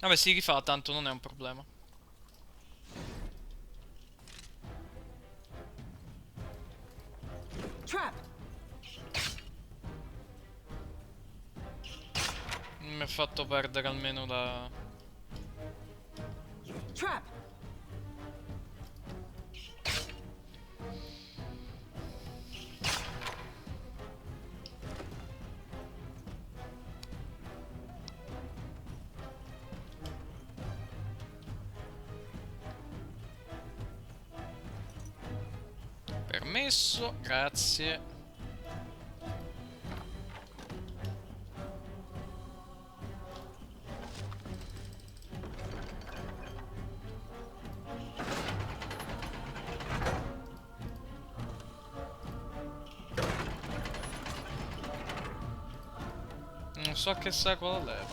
Vabbè, si rifà, tanto non è un problema. Trap. Mi ha fatto perdere almeno la... Trap. Permesso, grazie. Non so che sa qual è.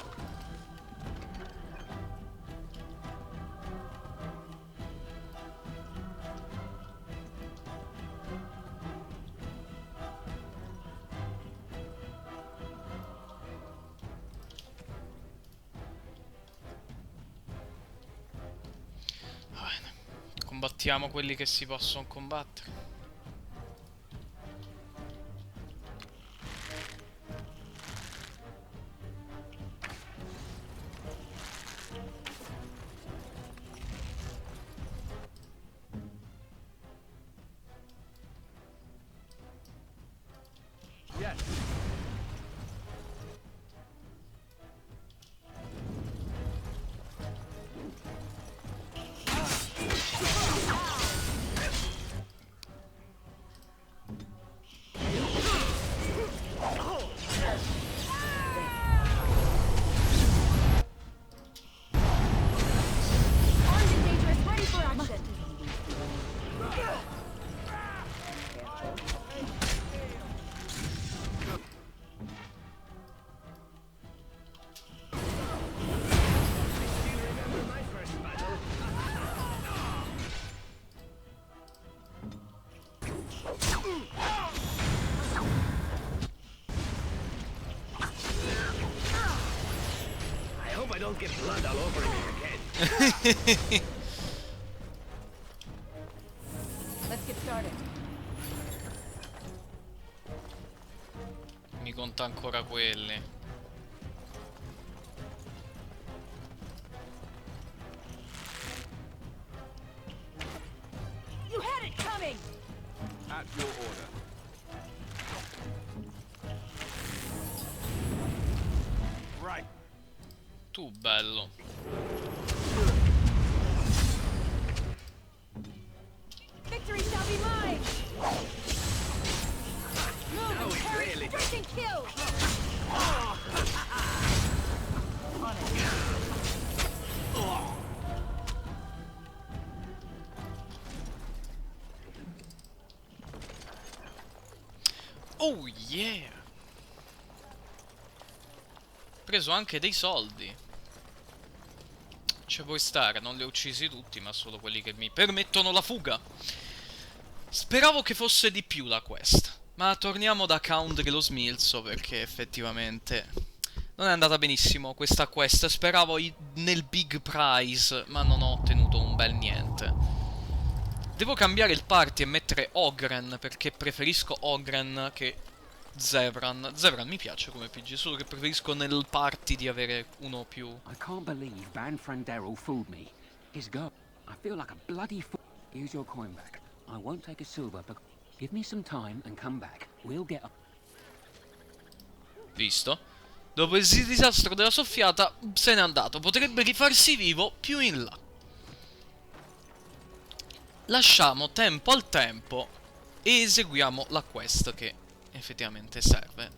Combattiamo quelli che si possono combattere. Yes. Don't get blood all over him again. Let's get started. Mi conta ancora quelli. You had it coming. At your order. Right. Tu bello. Victory shall be mine. Move and perish, really- strike and kill. Oh yeah! Preso anche dei soldi. Ci puoi stare, non li ho uccisi tutti, ma solo quelli che mi permettono la fuga. Speravo che fosse di più la quest. Ma torniamo da Country lo smilzo, perché effettivamente non è andata benissimo questa quest. Speravo nel big prize, ma non ho ottenuto un bel niente. Devo cambiare il party e mettere Ogren, perché preferisco Ogren che Zevran. Zevran mi piace come PG, solo che preferisco nel party di avere uno più. I can't believe Banfrandero fooled me. His girl. I feel like a bloody fool. Here's your coin back. I won't take a silver, but give me some time and come back. We'll get a... Visto? Dopo il disastro della soffiata se n'è andato. Potrebbe rifarsi vivo più in là. Lasciamo tempo al tempo e eseguiamo la quest che effettivamente serve.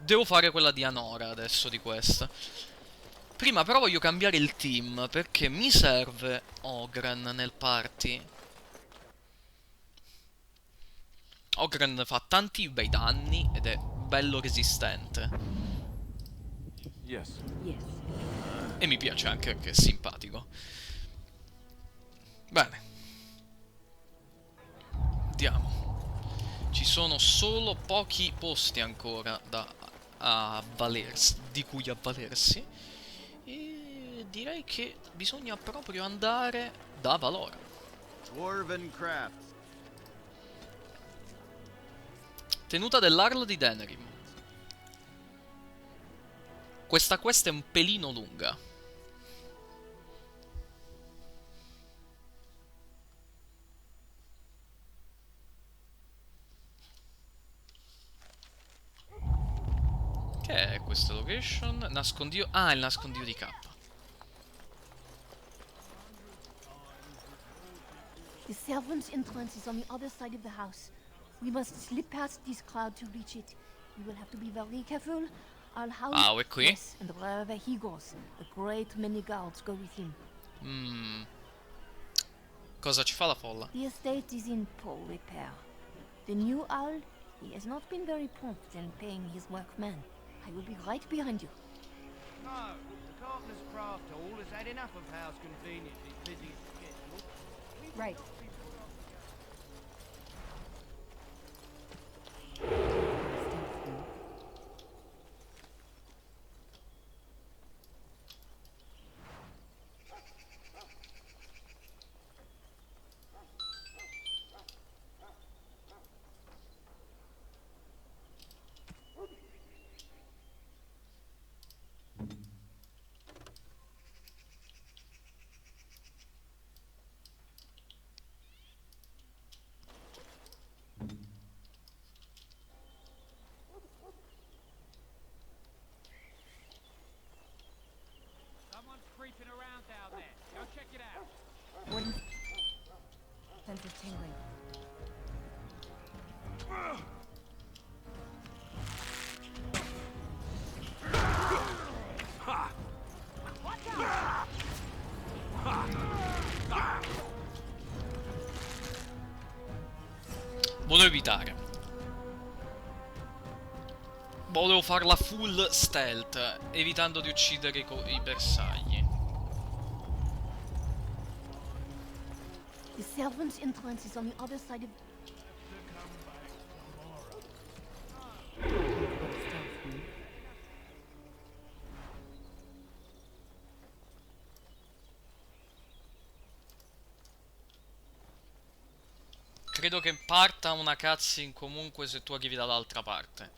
Devo fare quella di Anora adesso di questa. Prima però voglio cambiare il team, perché mi serve Ogren nel party. Ogren fa tanti bei danni ed è bello resistente. Yes. E mi piace anche perché è simpatico. Bene. Andiamo. Ci sono solo pochi posti ancora da avvalersi, di cui avvalersi. E direi che bisogna proprio andare da Valora. Dwarven crafts. Tenuta dell'Arlo di Denerim. Questa quest è un pelino lunga. Che è questa location? Nascondio... Ah, il nascondio di K. The servant's entrance is on the other side of the house. We must slip past this crowd to reach it. We will have to be very careful. I'll house... Ah, è qui? Yes, and wherever he goes, a great many guards go with him. Cosa ci fa la folla? The estate is in poor repair. The new owl, he has not been very prompt in paying his workmen. I will be right behind you. No, the carpenter's craft hall has had enough of house conveniences busy as schedule. Right. Creeping around down there. Go check it out. Warden. Senses tingling. Volevo evitare. Volevo farla full stealth, evitando di uccidere i bersagli. The servant's entrance is on the other side of... credo che parta una cutscene comunque se tu arrivi dall'altra parte.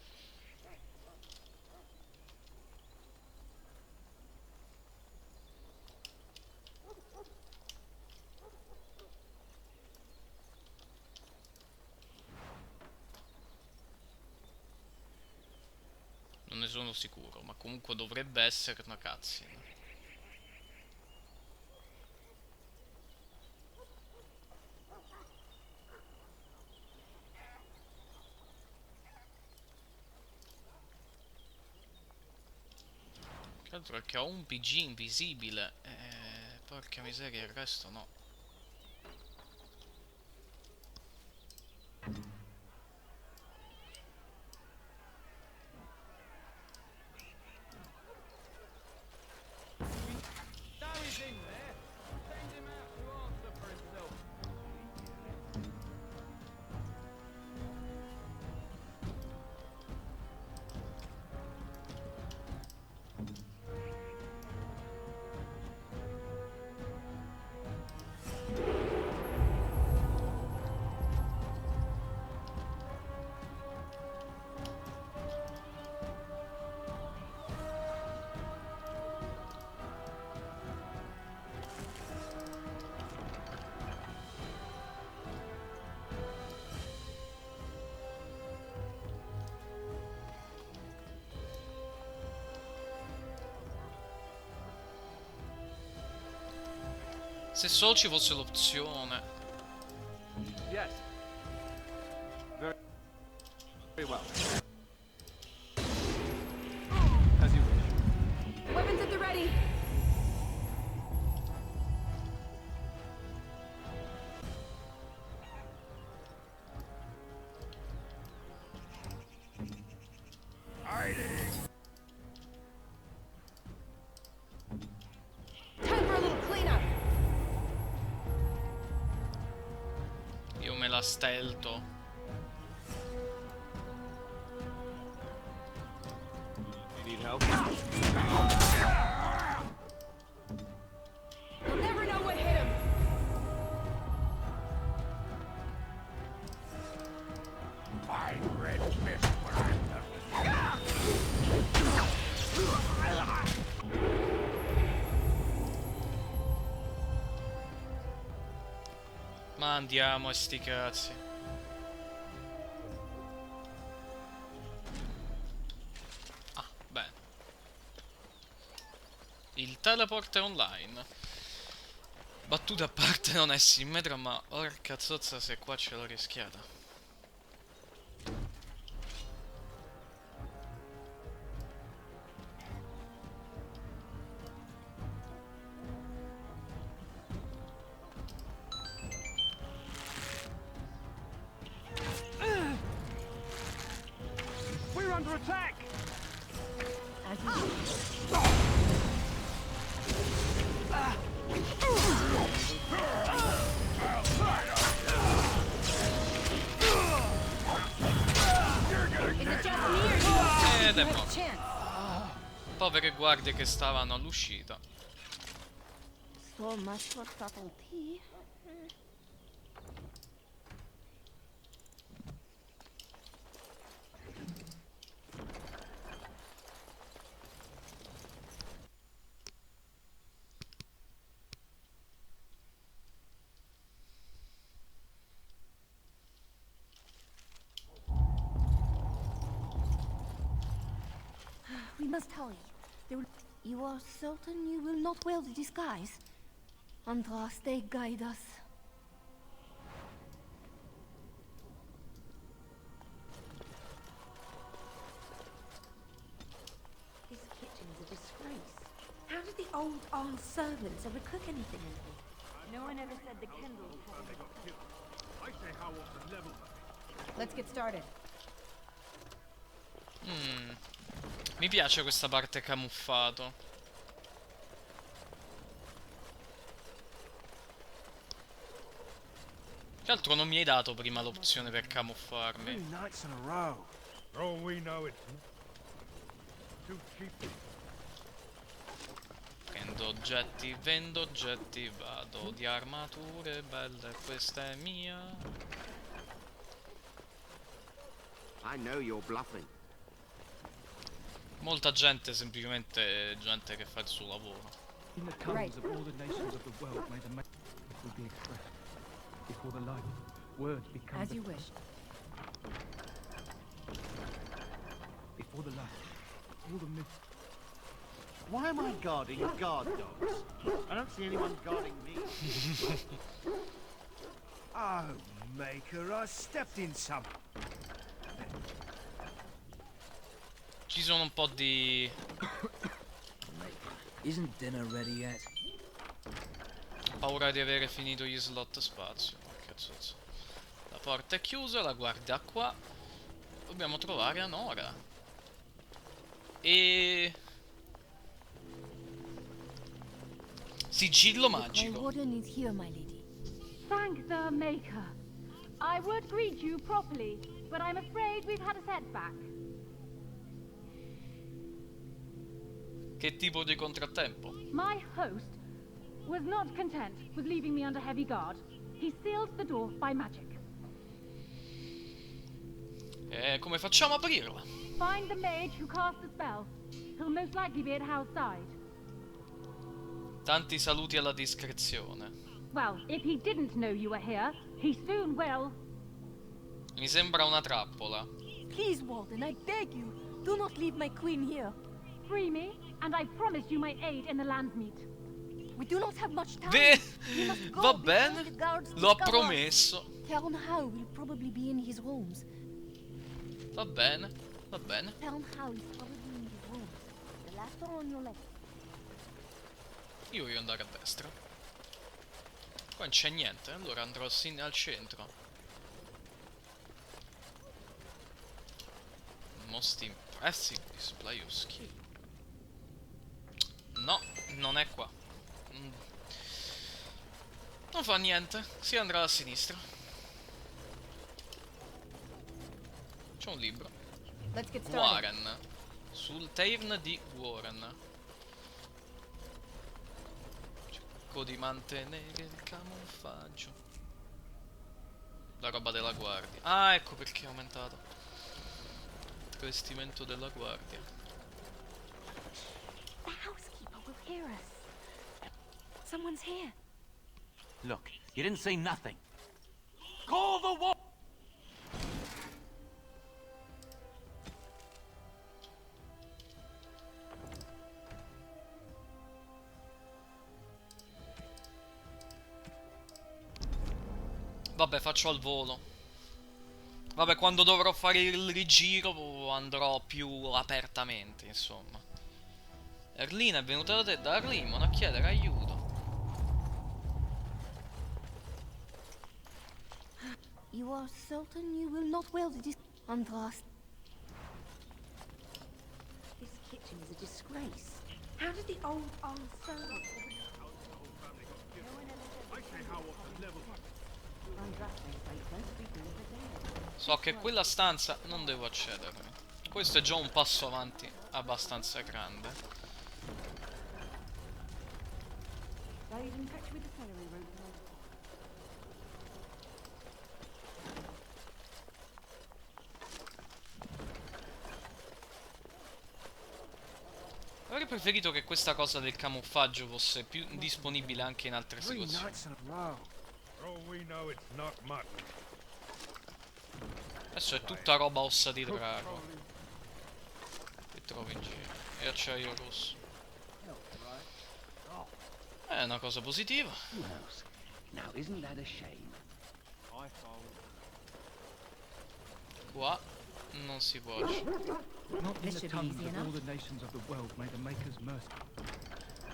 Non ne sono sicuro, ma comunque dovrebbe essere una cutscene. Che altro è che ho un PG invisibile. Porca miseria, il resto no. He's in there. Send him out to answer for himself. Se solo ci fosse l'opzione. Yes. Very well. As you wish. Weapons at the ready. Time for a little cleanup. Io me la stelto. You need help? You'll never know what hit him. I red mist where I'm Ma andiamo a sti cazzi. Ah, bene. Il teleport è online. Battuta a parte non è simmetra, ma orca zozza se qua ce l'ho rischiata. We're under attack! Ed è morto. Povere guardie che stavano all'uscita. So much for subtlety. We must hurry. You are certain you will not wear the disguise? Andraste, guide us. This kitchen is a disgrace. How did the old armed servants ever cook anything in here? No one ever said the Kendalls had I say how often level. Let's get started. Mi piace questa parte camuffato. Che altro non mi hai dato prima l'opzione per camuffarmi? 3 nights in a row. For all we know, it's too cheap. Vendo oggetti, vado di armature belle, questa è mia. I know you're bluffing. Molta gente, semplicemente gente che fa il suo lavoro. In the tongues of all the nations of the world may the message will be expressed. Before the light, words become As you wish. Before the light, all the myths. Why am I guarding guard dogs? I don't see anyone guarding me. Oh, Maker, I stepped in some. Ci sono un po' di... Isn't dinner ready yet? paura di avere finito gli slot spazio. Cazzo. La porta è chiusa, la guardia qua. Dobbiamo trovare Anora. E... sigillo magico. Warden is here, my lady. Thank the Maker. I would greet you properly, but I'm afraid we've had a setback. Che tipo di contrattempo? My host was not content with leaving me under heavy guard. He sealed the door by magic. E come facciamo a aprirla? Find the mage who cast the spell. He'll most likely be at Hal's side. Tanti saluti alla discrezione. Well, if he didn't know you were here, he soon will. Mi sembra una trappola. Please, Warden, I beg you, do not leave my queen here. Free me, and I promise you my aid in the Landsmeet. We do not have much time. We must go Va before bene, the guards l'ho discover us. promesso. Count Howe will probably be in his rooms. Va bene, va bene. Count Howe is probably in his rooms. The last door on your left. Io voglio andare a destra. Qua non c'è niente, allora andrò al centro. Most impressive display of skill. No, non è qua. Non fa niente, si andrà a sinistra. C'è un libro. Let's get started. Warren. Sul Tavern di Warren. Cerco di mantenere il camuffaggio. La roba della guardia. Ah, ecco perché è aumentato. Il vestimento della guardia. The housekeeper will hear us. Someone's here. Look, you didn't say nothing. Call the war! Vabbè, faccio al volo. Vabbè, quando dovrò fare il rigiro andrò più apertamente, insomma. Erlina è venuta da te, da Arlimon, a chiedere aiuto. You are certain you will not wield this Andras? This kitchen is a disgrace. How did the old servant... So che quella stanza non devo accedermi. Questo è già un passo avanti abbastanza grande. Avrei preferito che questa cosa del camuffaggio fosse più disponibile anche in altre situazioni. Adesso è tutta roba ossa di drago che trovo in giro. E acciaio rosso. È una cosa positiva. Qua non si può accedere. Not in the tongues of all the nations of the world may the Maker's mercy.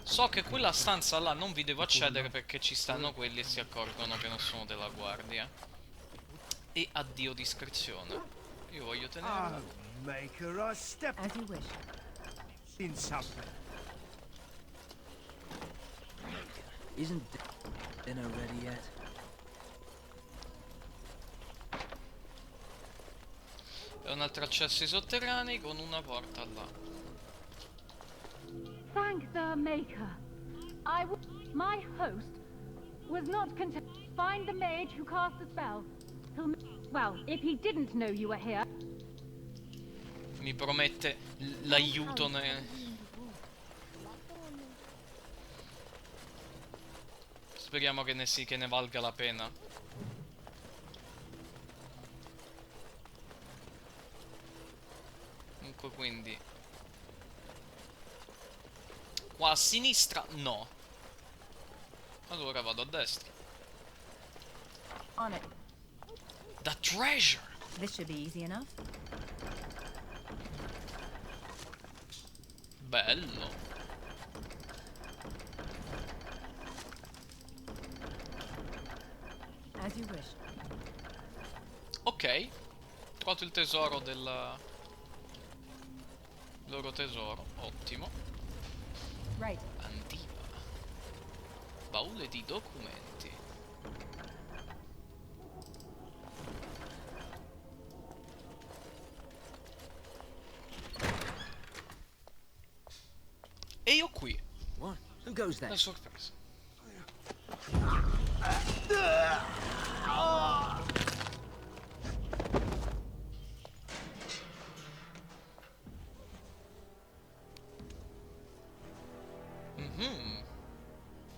So che quella stanza là non vi devo accedere perché ci stanno quelli e si accorgono che non sono della guardia. E addio discrezione. Io voglio tenerla. Maker, I stepped As you wish. in something. Isn't dinner ready yet? È un altro accesso ai sotterranei con una porta là. Thank the Maker. My host was not content. Find the mage who cast the spell. Well, if he didn't know you were here. Mi promette l'aiuto Speriamo che che ne valga la pena. Comunque, quindi qua a sinistra no. Allora vado a destra. On it. The treasure! This should be easy enough. Bello. As you wish. Ok. Trovato il tesoro del loro tesoro. Ottimo. Right. Andiva. Baule di documenti. E io qui. What? Who goes there? La sorpresa.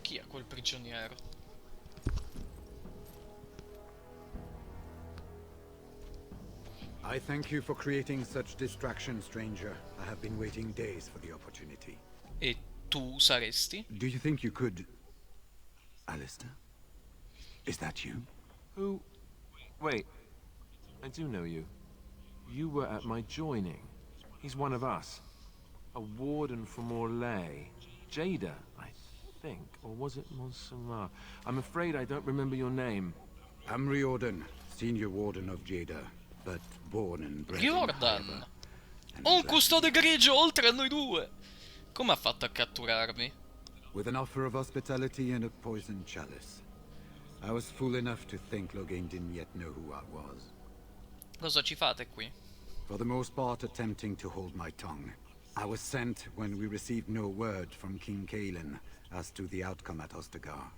Chi è quel prigioniero? I thank you for creating such distraction, stranger. I have been waiting days for the opportunity. E tu saresti? Do you think you could... Alistair? Is that you? Who? Wait. I do know you. You were at my joining. He's one of us. A warden from Orlais. Jada, I think. Or was it Montserrat? I'm afraid I don't remember your name. I'm Riordan, senior warden of Jada, but born and bred Riordan! Ho un custode grigio oltre a noi due! Come ha fatto a catturarmi? With an offer of hospitality and a poisoned chalice. I was fool enough to think Loghain didn't yet know who I was. Cosa ci fate qui? For the most part attempting to hold my tongue. I was sent when we received no word from King Caelan as to the outcome at Ostagar.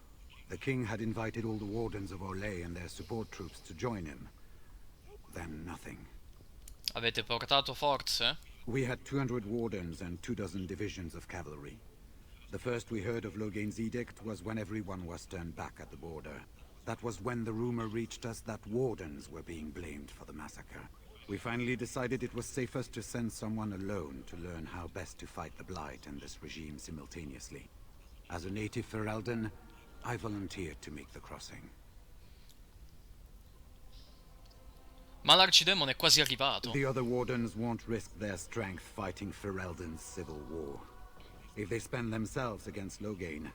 The king had invited all the wardens of Orlais and their support troops to join him. Then nothing. Avete portato forze? We had 200 wardens and 24 divisions of cavalry. The first we heard of Loghain's edict was when everyone was turned back at the border. That was when the rumor reached us that wardens were being blamed for the massacre. We finally decided it was safest to send someone alone to learn how best to fight the Blight and this regime simultaneously. As a native Ferelden, I volunteered to make the crossing. Ma l'arcidemone è quasi arrivato. The other wardens won't risk their strength fighting Ferelden's civil war. If they spend themselves against Loghain,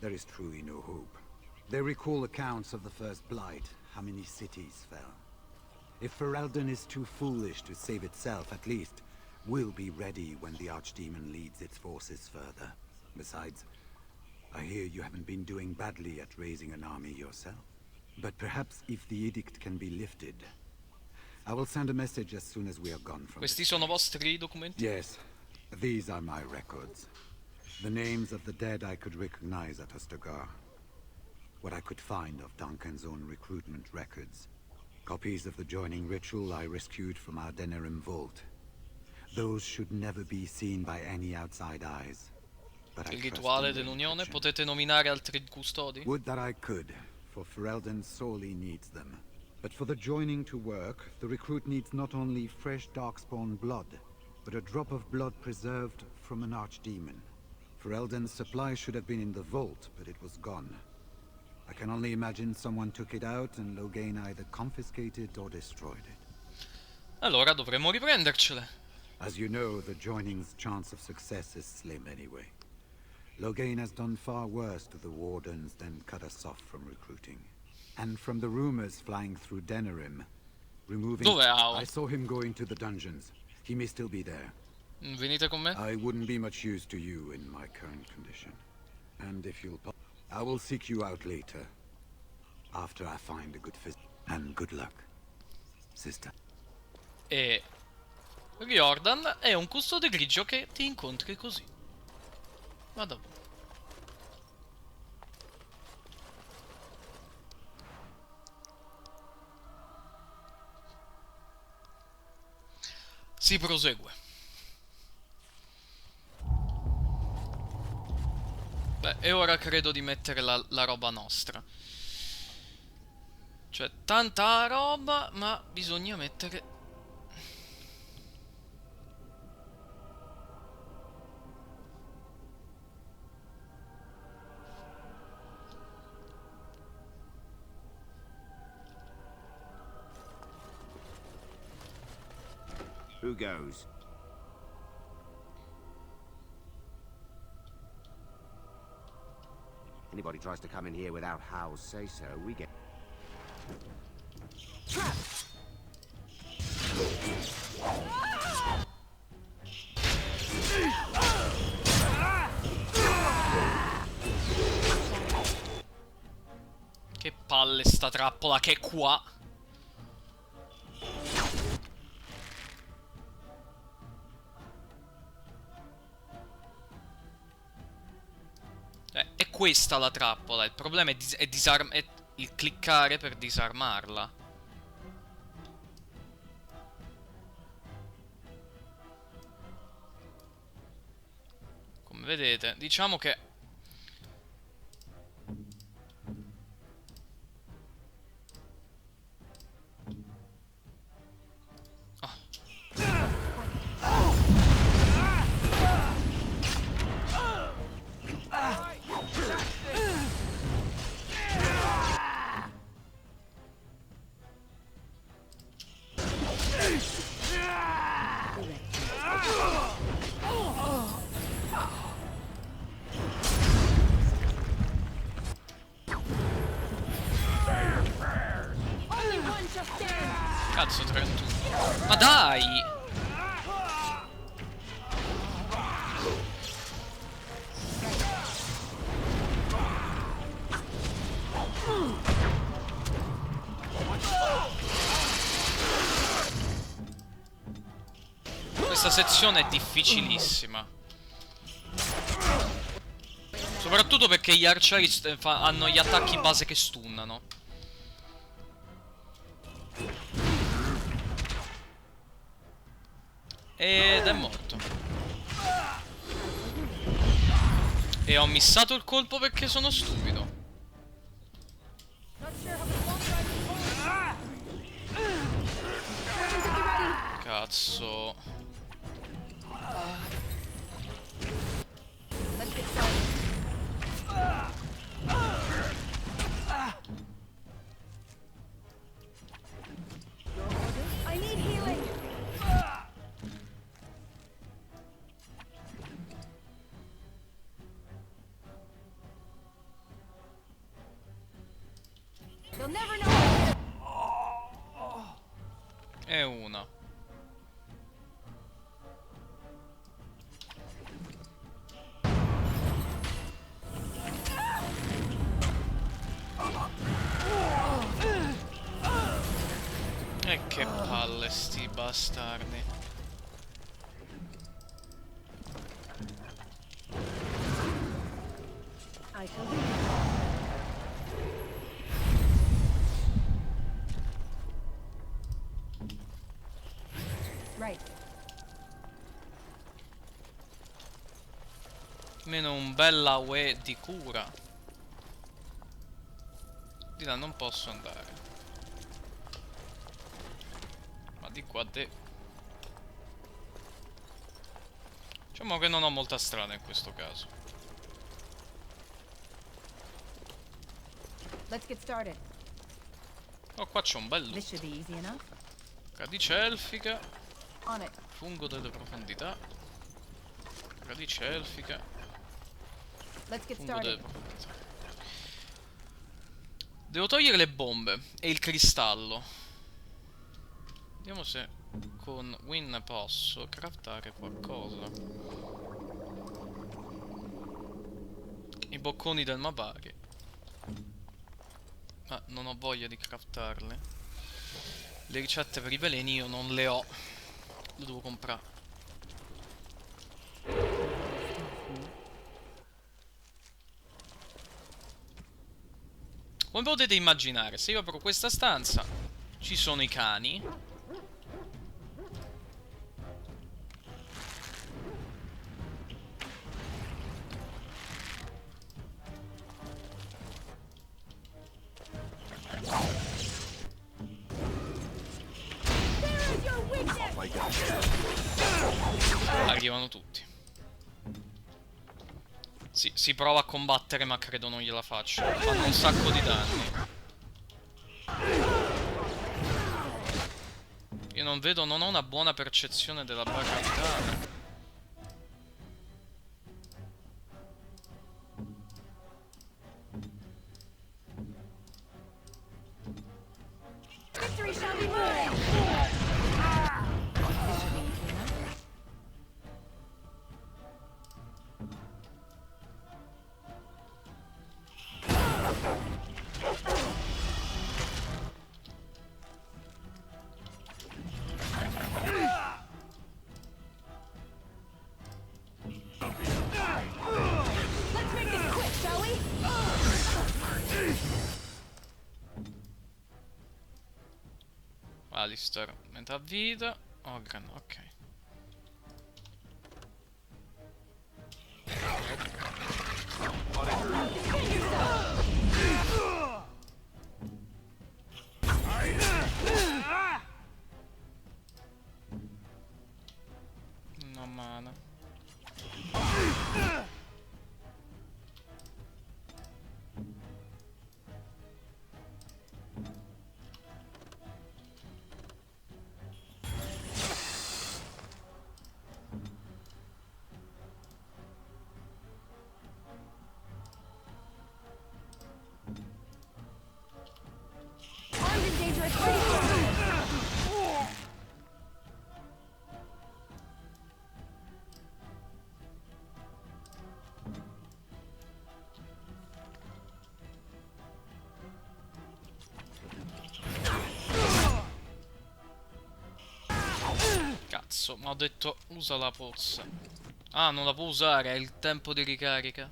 there is truly no hope. They recall accounts of the first Blight, how many cities fell. If Ferelden is too foolish to save itself, at least we'll be ready when the Archdemon leads its forces further. Besides, I hear you haven't been doing badly at raising an army yourself. But perhaps if the edict can be lifted, I will send a message as soon as we are gone from Questi sono vostri documenti? Yes, these are my records. The names of the dead I could recognize at Ostagar. What I could find of Duncan's own recruitment records. Copies of the joining ritual I rescued from our Denerim vault. Those should never be seen by any outside eyes. But Il rituale dell'unione, potete nominare altri custodi? Would that I could, for Ferelden sorely needs them. But for the joining to work, the recruit needs not only fresh darkspawn blood, but a drop of blood preserved from an archdemon. Ferelden's supply should have been in the vault, but it was gone. I can only imagine someone took it out and Loghain either confiscated or destroyed it. Allora dovremmo riprendercele. As you know, the joining's chance of success is slim anyway. Loghain has done far worse to the Wardens than cut us off from recruiting. And from the rumors flying through Denerim, removing... Dove Ao? I saw him go into the dungeons. He may still be there. Venite con me? I wouldn't be much use to you in my current condition. And if you'll... I will seek you out later. After I find a good and good luck, sister. E Riordan è un custode grigio che ti incontri così. Vado. Si prosegue. Beh, e ora credo di mettere la roba nostra. Cioè, tanta roba, ma bisogna mettere... Who goes? Anybody tries to come in here without Hal's say-so, we get... Trap! Che palle sta trappola che è qua. È questa la trappola. Il problema è il cliccare per disarmarla. Come vedete, diciamo che... Cazzo, 31. Ma dai! Questa sezione è difficilissima. Soprattutto perché gli arcieri hanno gli attacchi base che stunnano. Ed è morto. E ho missato il colpo perché sono stupido. Cazzo. I need healing. You'll never know. E una. E che palle sti bastardi. I shall do. Right. Meno un bel AOE di cura. Di là non posso andare. Ma di qua diciamo che non ho molta strada in questo caso. Let's get started. Oh, qua c'è un bel loot. This should be easy enough. Radice elfica. On it. Fungo delle profondità. Radice elfica. Let's get Fungo delle started. profondità. Devo togliere le bombe e il cristallo. Vediamo se con Win posso craftare qualcosa. I bocconi del Mabari. Ma non ho voglia di craftarle. Le ricette per i veleni io non le ho. Le devo comprare. Come potete immaginare, se io apro questa stanza ci sono i cani. Arrivano tutti. Sì, si prova a combattere, ma credo non gliela faccio. Fanno un sacco di danni. Io non vedo, non ho una buona percezione della barra vitale. Victory shall be mine! Let's make this quick, shall we? Alistair, metà vita. Ogren, ok. No mana. Armed and dangerous, ready for battle. Cazzo, ma ho detto usa la pozza. Ah, non la può usare, è il tempo di ricarica.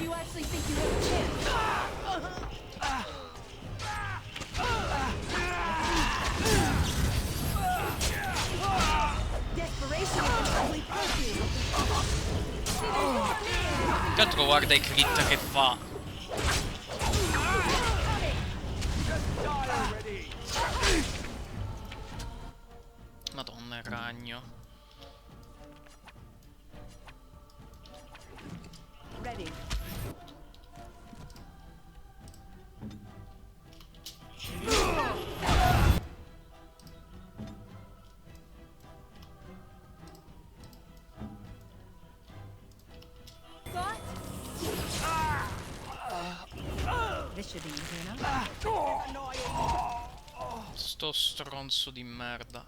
You actually think you have a chance? Desperation is an ugly perfume. Intanto guarda i crit che fa. Madonna, il ragno. Ready. This should be easy enough. Sto stronzo di merda.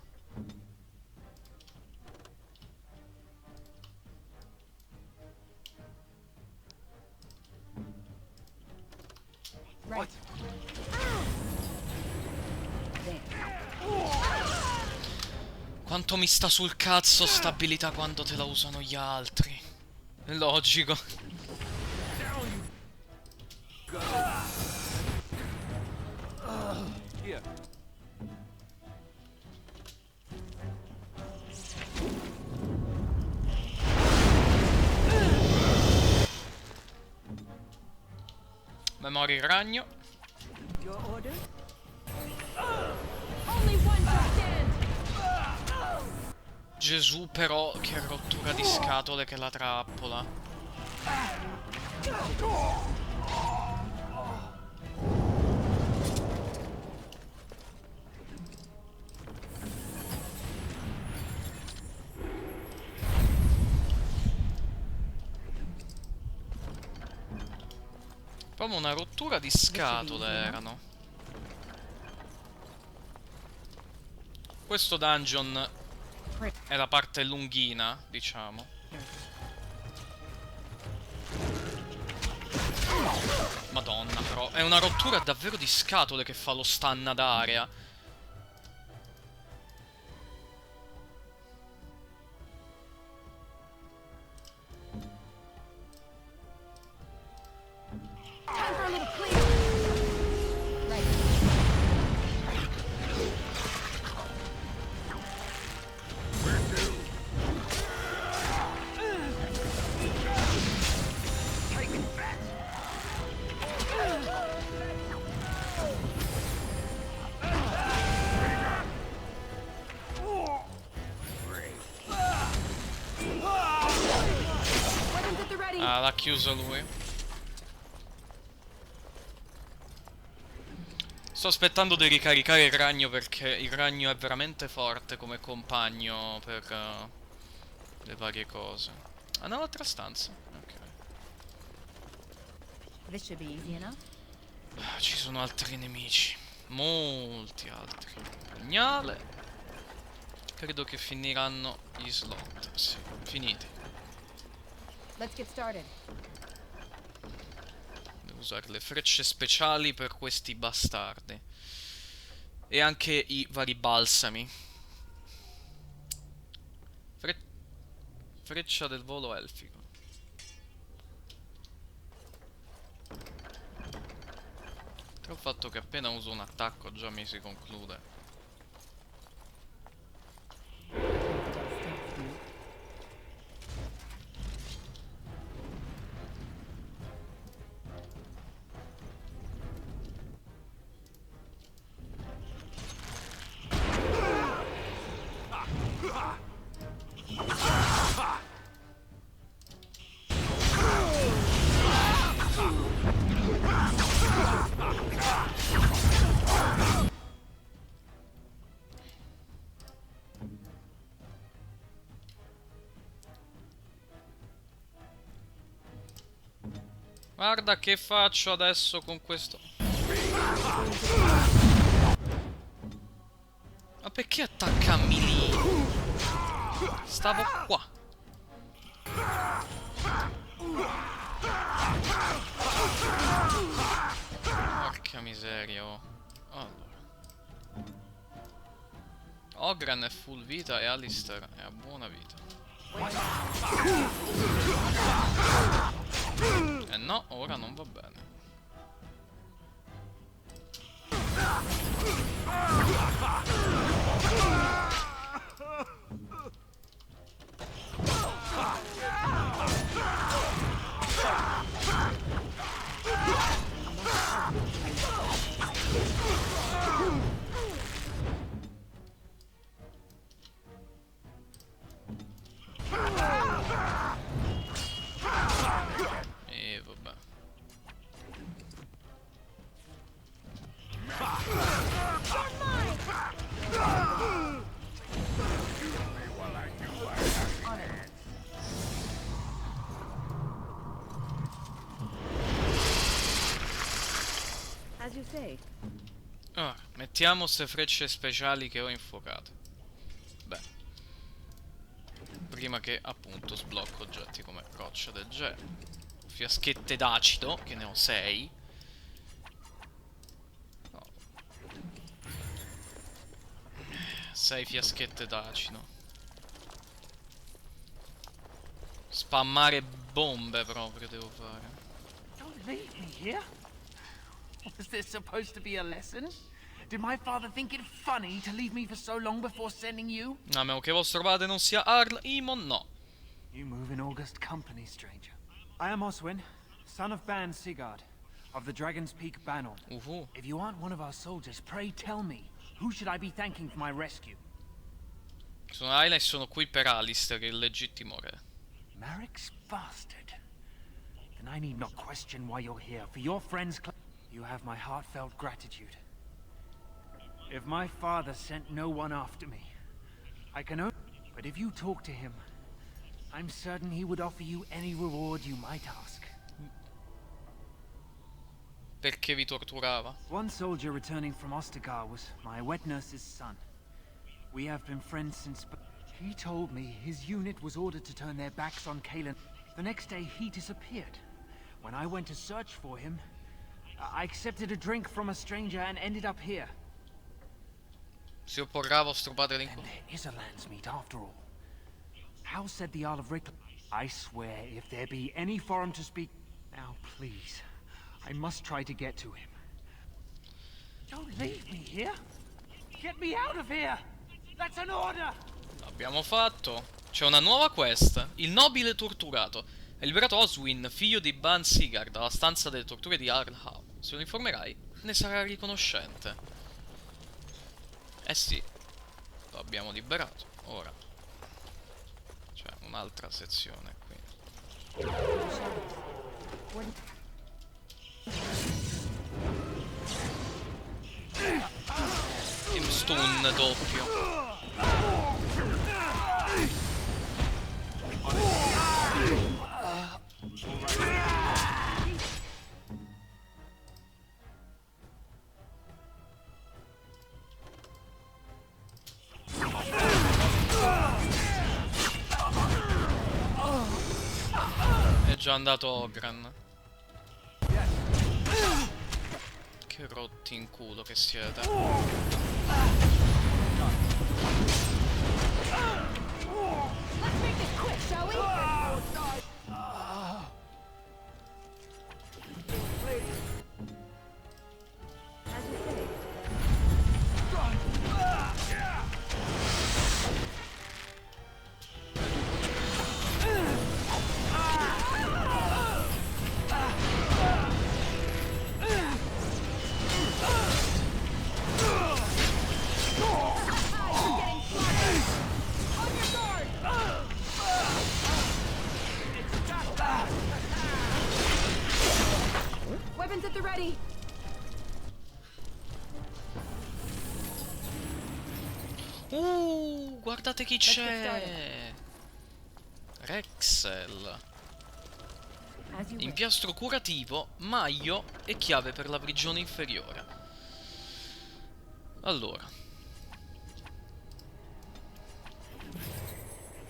Right. Quanto mi sta sul cazzo sta abilità quando te la usano gli altri. È logico. Memoria il ragno. Your order? Only one shall stand. Gesù però, che rottura di scatole che la trappola. Proprio una rottura di scatole erano. Questo dungeon è la parte lunghina, diciamo. Madonna, però. È una rottura davvero di scatole che fa lo stun ad area. Time for a little cleanup. Right. Ah, l'ha chiuso lui. Sto aspettando di ricaricare il ragno perché il ragno è veramente forte come compagno per le varie cose. Ah, nell'altra stanza. Ok. This should be easy enough. Ah, ci sono altri nemici. Molti altri. Pugnale. Credo che finiranno gli slot. Sì, finiti. Let's get started. Devo usare le frecce speciali per questi bastardi. E anche i vari balsami. Freccia del volo elfico. Tra il fatto che appena uso un attacco già mi si conclude. Guarda che faccio adesso con questo. Ma perché attaccarmi lì? Stavo qua. Porca miseria. Oh. Allora. Ogran è full vita e Alistair è a buona vita. Eh no, ora non va bene. E vabbè. As you say. Ah, mettiamo ste frecce speciali che ho infuocato. Beh. Prima che appunto sblocco oggetti come roccia del gelo. Fiaschette d'acido, che ne ho 6. No. 6 fiaschette d'acido. Spammare bombe proprio devo fare. Don't leave me here. Was this supposed to be a lesson? Did my father think it funny to leave me for so long before sending you? A meno che vostro padre non sia Arl Imon, no. You move in august company, stranger. I am Oswin, son of Ban Sigurd, of the Dragon's Peak Banner. If you aren't one of our soldiers, pray tell me, who should I be thanking for my rescue? Sono Ayla e sono qui per Alistair, il legittimo re. Merrick's bastard. Then I need not question why you're here. For your friends, you have my heartfelt gratitude. If my father sent no one after me, I can only... But if you talk to him, I'm certain he would offer you any reward you might ask. Perché vi torturava? One soldier returning from Ostagar was my wet nurse's son. We have been friends since... He told me his unit was ordered to turn their backs on Kalen. The next day, he disappeared. When I went to search for him, I accepted a drink from a stranger and ended up here. Si opporrà a vostro padre l'incontro. There is a landsmeet after all. How said the Earl of Rick? I swear, if there be any forum to speak... Now, please, I must try to get to him. Don't leave me here. Get me out of here. That's an order. L'abbiamo fatto. C'è una nuova quest. Il nobile torturato. Hai liberato Oswin, figlio di Ban Sigurd, dalla stanza delle torture di Arlhau. Se lo informerai, ne sarà riconoscente. Eh sì. Lo abbiamo liberato. Ora. C'è un'altra sezione qui. Che stun doppio. È già andato Ogran. Che rotti in culo che siete. Weapons at the ready. Guardate chi c'è. Rexel. Impiastro curativo, maglio e chiave per la prigione inferiore. Allora.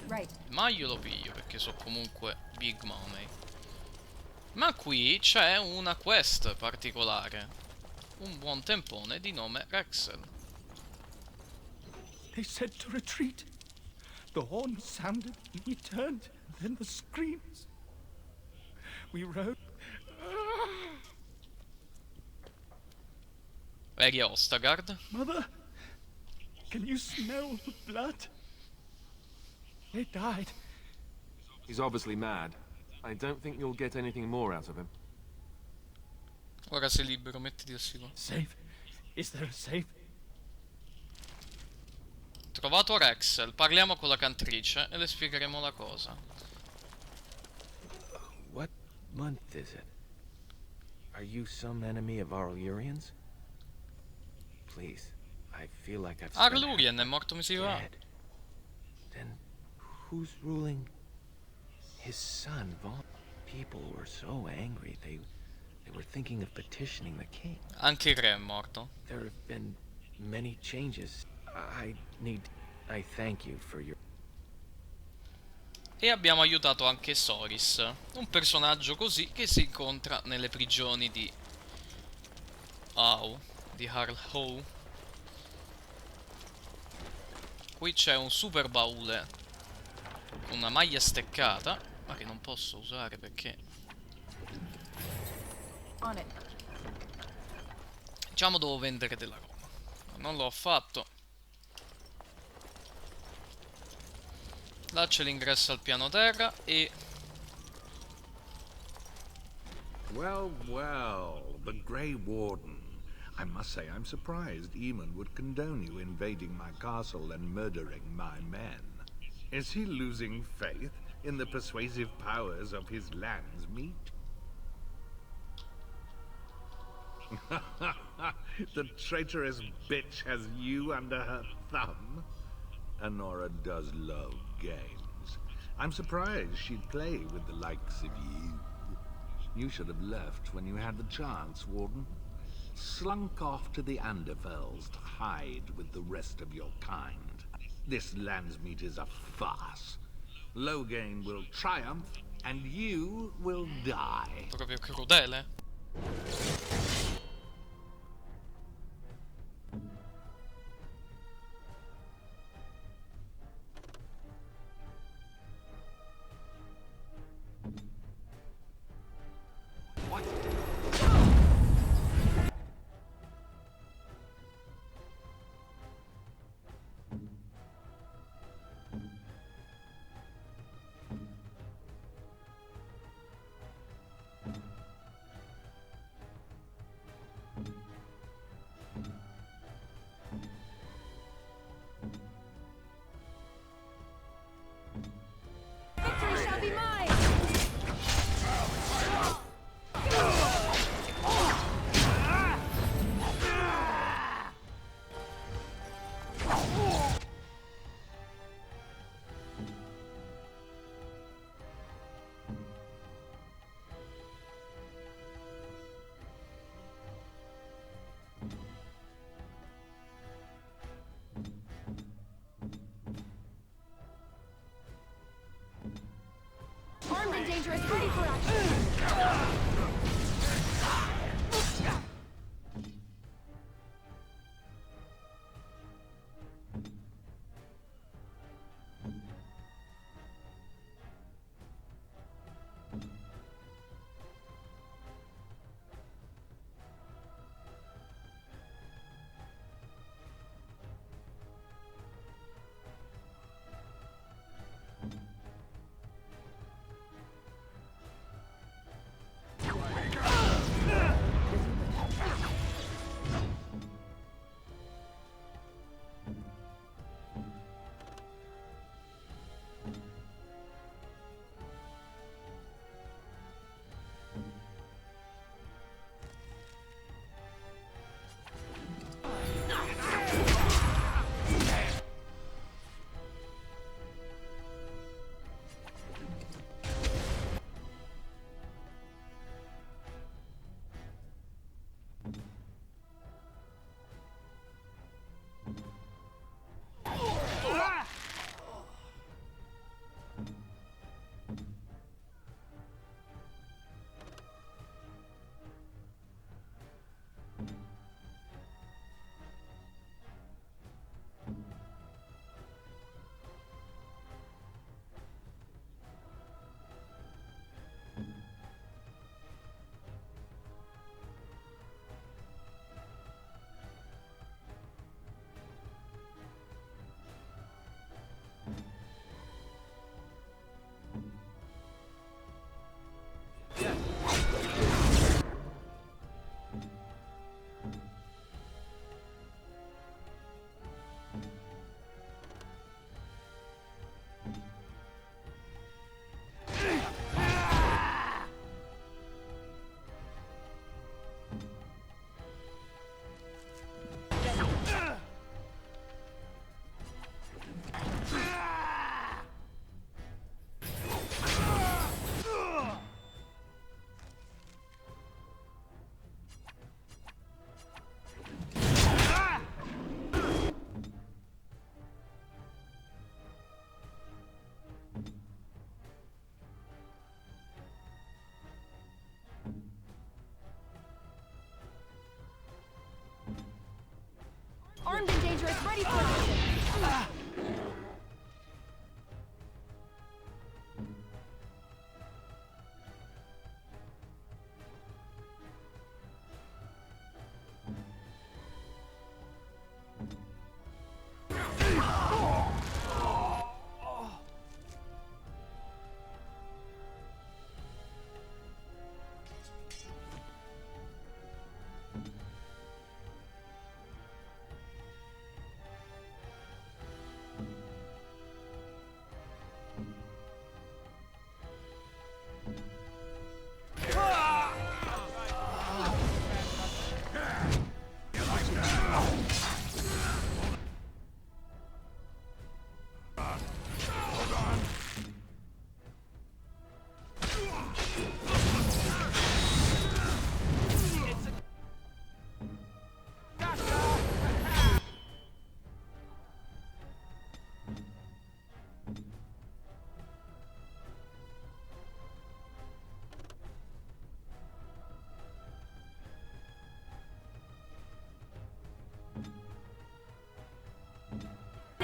Il maglio lo piglio perché so comunque big money. Ma qui c'è una quest particolare. Un buon tempone di nome Rexel. They said to retreat. The horn sounded, and we turned, and then the screams. We rode. Eri a Ostagard? Mother, can you smell the blood? They died. He's obviously mad. I don't think you'll get anything more out of him. Ora sei libero, mettiti al sicuro. Safe? Is there a safe? Trovato Rexel, parliamo con la cantrice e le spiegheremo la cosa. What month is it? Are you some enemy of Arlurians? Please, I feel like I've spent Arlurien è morto mesi fa. dead. Then who's ruling? His son, Vaughn. People were so angry they were thinking of petitioning the king. Anche il re è morto. There have been many changes. I thank you for your... E abbiamo aiutato anche Soris, un personaggio così che si incontra nelle prigioni di di Harlow. Qui c'è un super baule con una maglia steccata, ma che non posso usare perché diciamo devo vendere della roba, ma non l'ho fatto. Là c'è l'ingresso al piano terra e... Well, well, the Grey Warden. I must say I'm surprised Eamon would condone you invading my castle and murdering my men. Is he losing faith in the persuasive powers of his land's meat? The traitorous bitch has you under her thumb. Honora does love games. I'm surprised she'd play with the likes of you. You should have left when you had the chance, Warden. Slunk off to the Anderfells to hide with the rest of your kind. This landsmeet is a farce. Loghain will triumph, and you will die. Proprio crudele.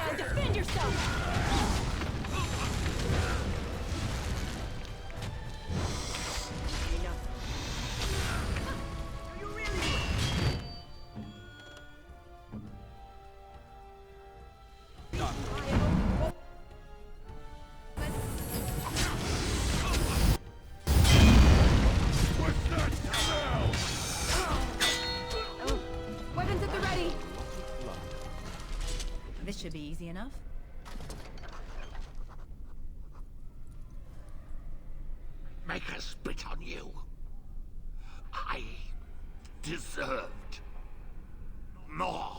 child! Defend yourself! Weapons at the ready! This should be easy enough. Make her spit on you. I deserved more.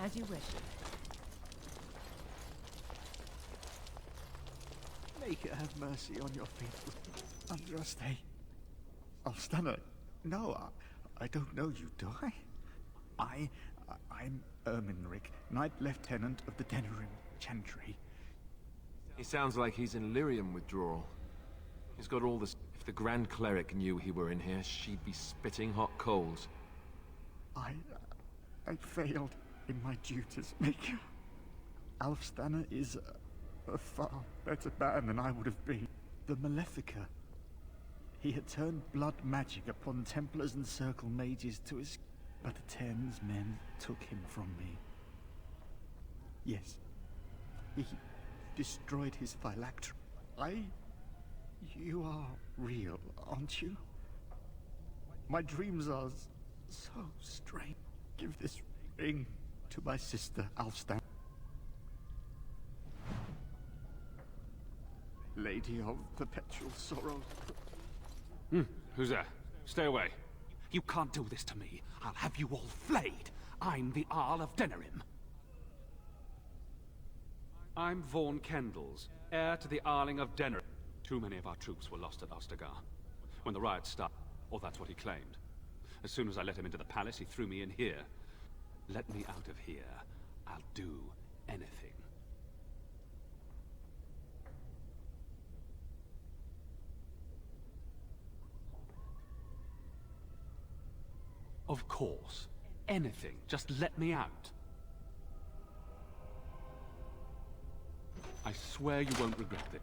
As you wish. Maker have mercy on your faithful Andraste. Alstana, no, I don't know you, do I? I'm Erminric, Knight Lieutenant of the Denerim Chantry. He sounds like he's in lyrium withdrawal. He's got all this... If the Grand Cleric knew he were in here, she'd be spitting hot coals. I failed in my duties, Maker. Alfstana is a far better man than I would have been. The Malefica. He had turned blood magic upon Templars and Circle Mages to his... But the Ten's men took him from me. Yes. He destroyed his phylactery. You are real, aren't you? My dreams are so strange. Give this ring to my sister, Alfstan. Lady of Perpetual Sorrow. Who's there? Stay away. You can't do this to me. I'll have you all flayed. I'm the Arl of Denerim. I'm Vaughan Kendalls, heir to the Arling of Denerim. Too many of our troops were lost at Ostagar. When the riot started, or that's what he claimed. As soon as I let him into the palace, he threw me in here. Let me out of here. I'll do anything. Of course. Anything. Just let me out. I swear you won't regret it.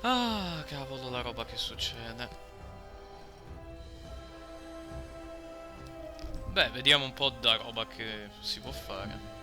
Ah, cavolo, la roba che succede. Beh, vediamo un po' da roba che si può fare.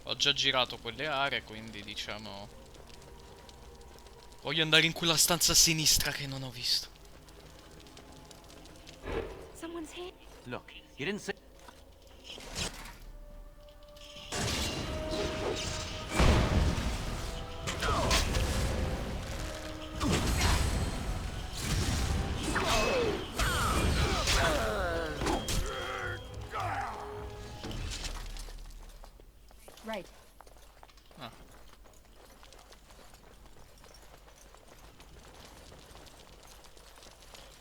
Ho già girato quelle aree, quindi diciamo... Voglio andare in quella stanza a sinistra che non ho visto. Someone's here. Look, you didn't say... Right. Ah.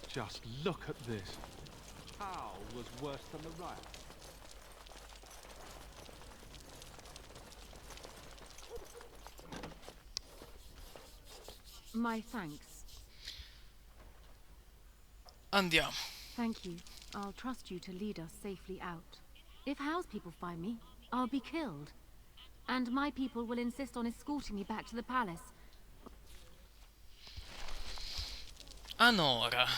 Just look at this. How was worse than the riot? My thanks. Andiamo. Thank you. I'll trust you to lead us safely out. If House people find me, I'll be killed. And my people will insist on escorting me back to the palace. Anora.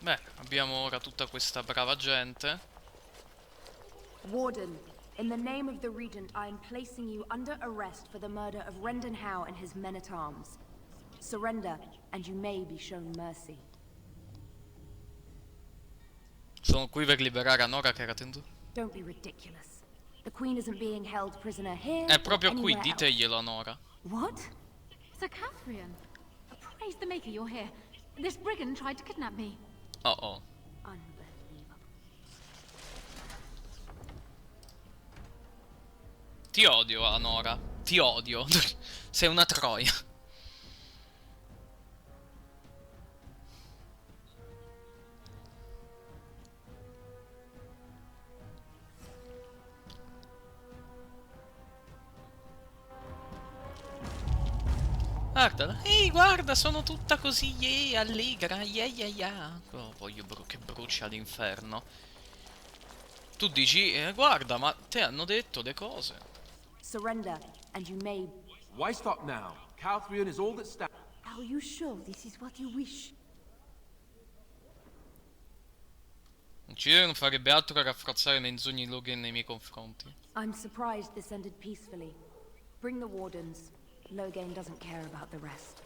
Beh, abbiamo ora tutta questa brava gente. Warden, in the name of the Regent, I am placing you under arrest for the murder of Rendenhau and his men-at-arms. Surrender, and you may be shown mercy. Sono qui per liberare Anora che era tenuto. Don't be ridiculous. The Queen isn't being held prisoner here. È proprio or qui, anywhere diteglielo Anora. What? Sir Catherine! Praise the Maker you're here. This brigand tried to kidnap me. Oh oh. Ti odio, Anora. Ti odio. Sei una troia. Guarda, ehi, guarda, sono tutta così, yeah, allegra, yeah, yeah, yeah. Oh, voglio che brucia l'inferno. Tu dici, guarda, ma te hanno detto le cose. Surrender, and you may... Why stop now? Calthrion is all that stands. Are you sure this is what you wish? Uccidere non farebbe altro che rafforzare le menzogne di Logan nei miei confronti. I'm surprised this ended peacefully. Bring the wardens. Logain doesn't care about the rest.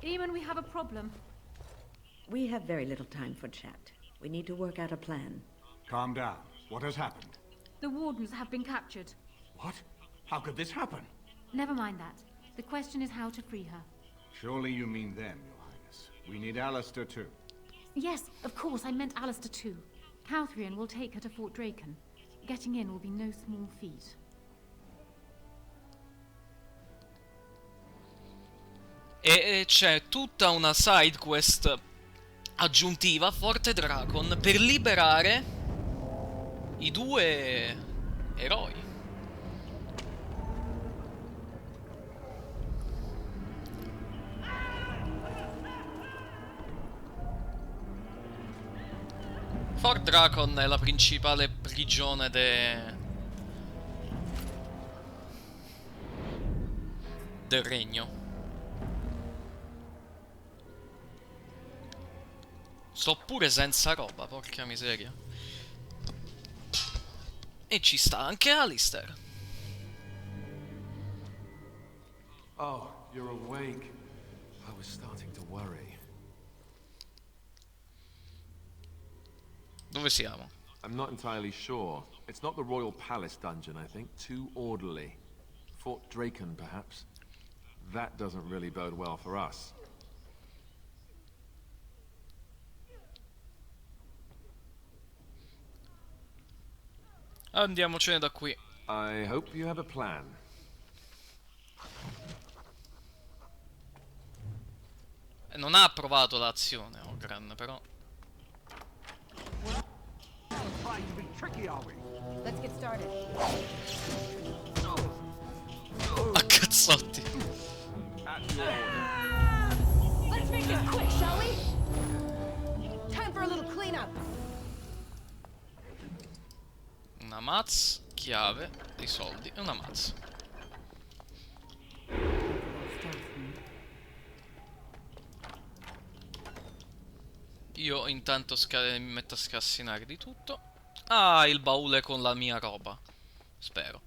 Eamon, we have a problem. We have very little time for chat. We need to work out a plan. Calm down. What has happened? The wardens have been captured. What? How could this happen? Never mind that. The question is how to free her. Surely you mean them, Your Highness. We need Alistair too. Yes, of course, I meant Alistair too. Calthrion will take her to Fort Draken. Getting in will be no small feat. E c'è tutta una side quest aggiuntiva a Forte Dragon per liberare i due eroi. Fort Dragon è la principale prigione del regno. Sto pure senza roba, porca miseria. E ci sta anche Alistair. Oh, you're awake. I was starting to worry. Dove siamo? I'm not entirely sure. It's not the Royal Palace dungeon, I think. Too orderly. Fort Draken, perhaps. That doesn't really bode well for us. Andiamocene da qui. I hope you have a plan. Non ha approvato l'azione, Ogren, però. Let's get started. A cazzotti. Let's make this quick, shall we? Time for a little cleanup. Una mazza, chiave, dei soldi e una mazza. Io intanto mi metto a scassinare di tutto. Ah, il baule con la mia roba. Spero.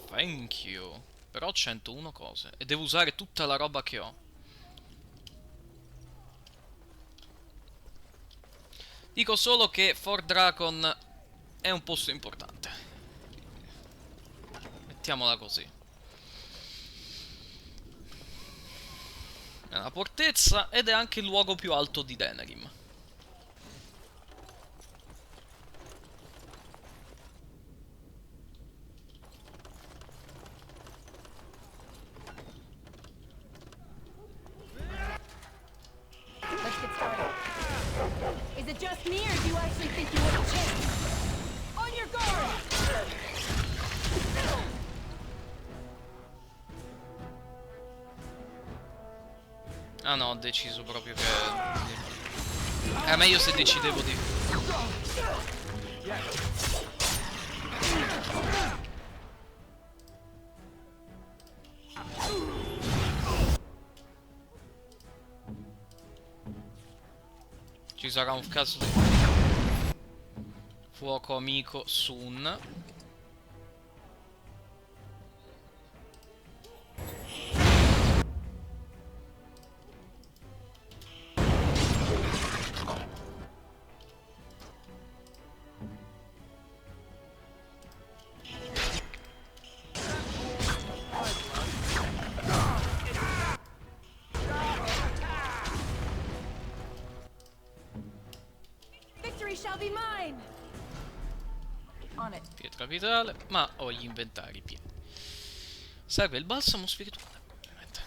Thank you. Però ho 101 cose. E devo usare tutta la roba che ho. Dico solo che Fort Dracon è un posto importante. Mettiamola così. È una fortezza ed è anche il luogo più alto di Denerim. Let's get started. Is it just me, or do you actually think you have a chance? On your guard! Ah no, ho deciso proprio che... È meglio se decidevo di... Ci sarà un caso di... Fuoco amico Sun. Victory shall be mine! On it. Pietra vitale, ma ho gli inventari pieni. Serve il balsamo spirituale, ovviamente.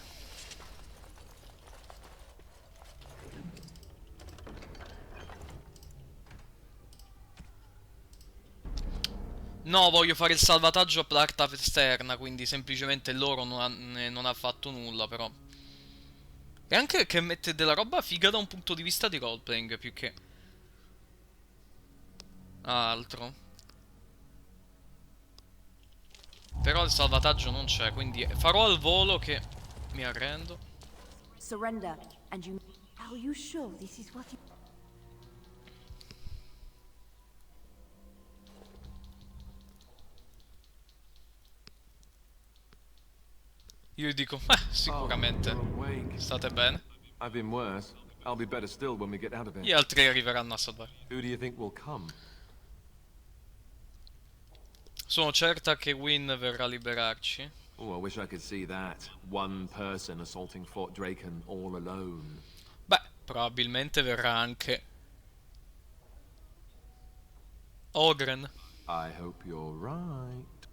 No, voglio fare il salvataggio a Plata esterna, quindi semplicemente loro non ha fatto nulla, però. E anche che mette della roba figa da un punto di vista di roleplaying, più che... altro. Però il salvataggio non c'è, quindi farò al volo che mi arrendo. Surrender, and you... Are you sure this is what you... Io dico, sicuramente. State bene. I've been worse. I'll be better still when we get out of here. Gli altri arriveranno a salvare. Who do you think will come? Sono certa che Wynn verrà a liberarci. Oh, I wish I could see that. One person assaulting Fort Draken all alone. Beh, probabilmente verrà anche Ogren. I hope you're right.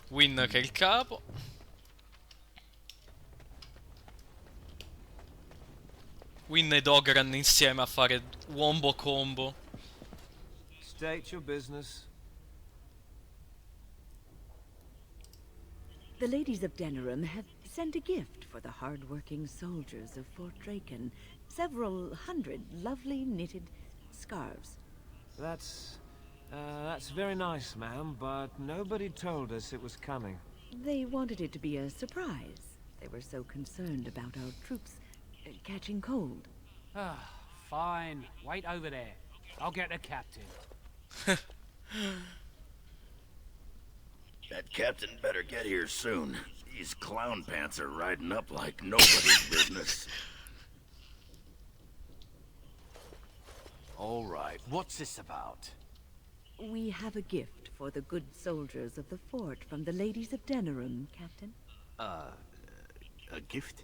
Wynn che è il capo. Wynn ed Ogren insieme a fare wombo combo. State your business. The ladies of Denerim have sent a gift for the hard-working soldiers of Fort Draken. Several hundred lovely knitted scarves. That's very nice, ma'am, but nobody told us it was coming. They wanted it to be a surprise. They were so concerned about our troops catching cold. Ah, fine. Wait over there. I'll get the captain. That captain better get here soon. These clown pants are riding up like nobody's business. All right, what's this about? We have a gift for the good soldiers of the fort from the ladies of Denerim, Captain. A gift?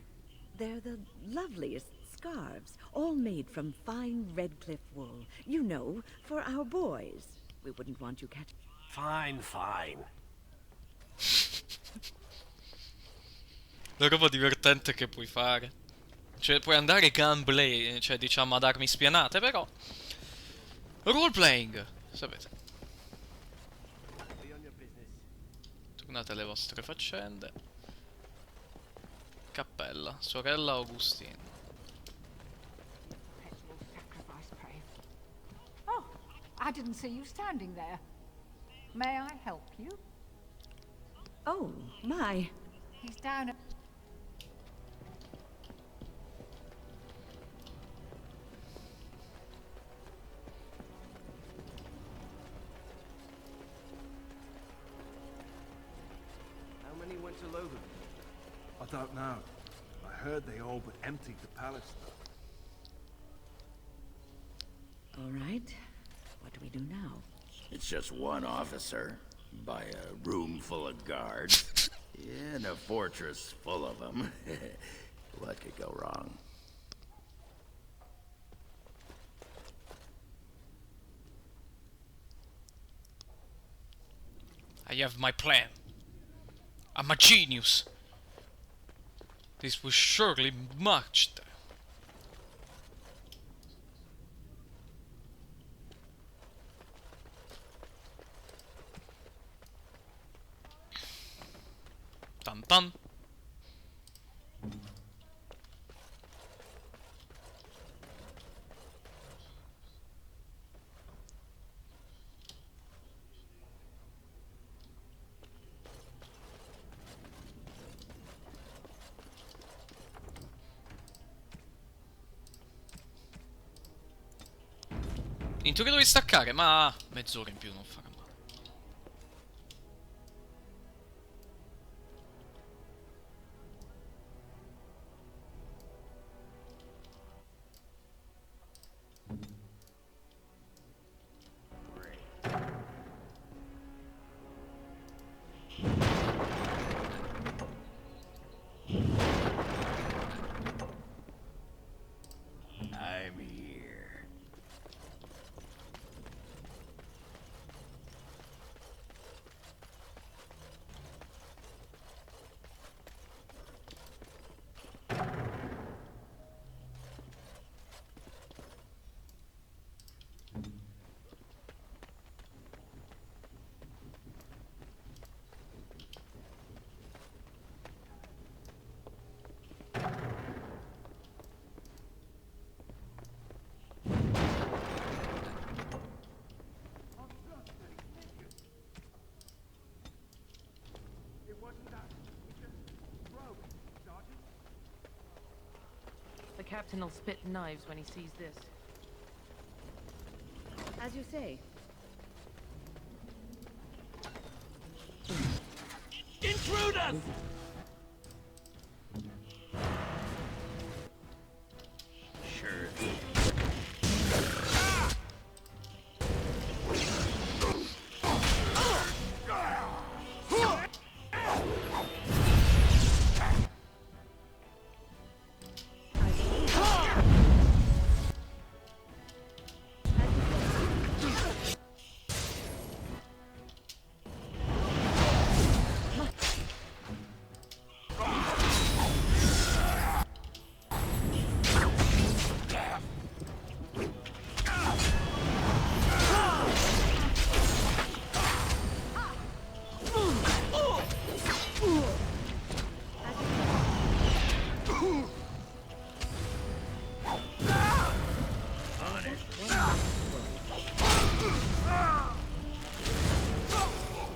They're the loveliest scarves, all made from fine Redcliffe wool. You know, for our boys. We wouldn't want you catching... Fine, fine. La roba divertente che puoi fare. Cioè, puoi andare gameplay, cioè diciamo ad armi spianate, però... Roleplaying, sapete. Tornate alle vostre faccende. Cappella, sorella Augustina. Oh, I didn't see you standing there. May I help you? Oh, my. He's down at... How many went to Logan? I don't know. I heard they all but emptied the palace, though. All right. What do we do now? It's just one officer, by a room full of guards, in a fortress full of them. What could go wrong? I have my plan. I'm a genius. This will surely match them. Dun dun. In teoria devi staccare, ma mezz'ora in più non farà male. I'm here. The captain will spit knives when he sees this. As you say. Intruders! Sure.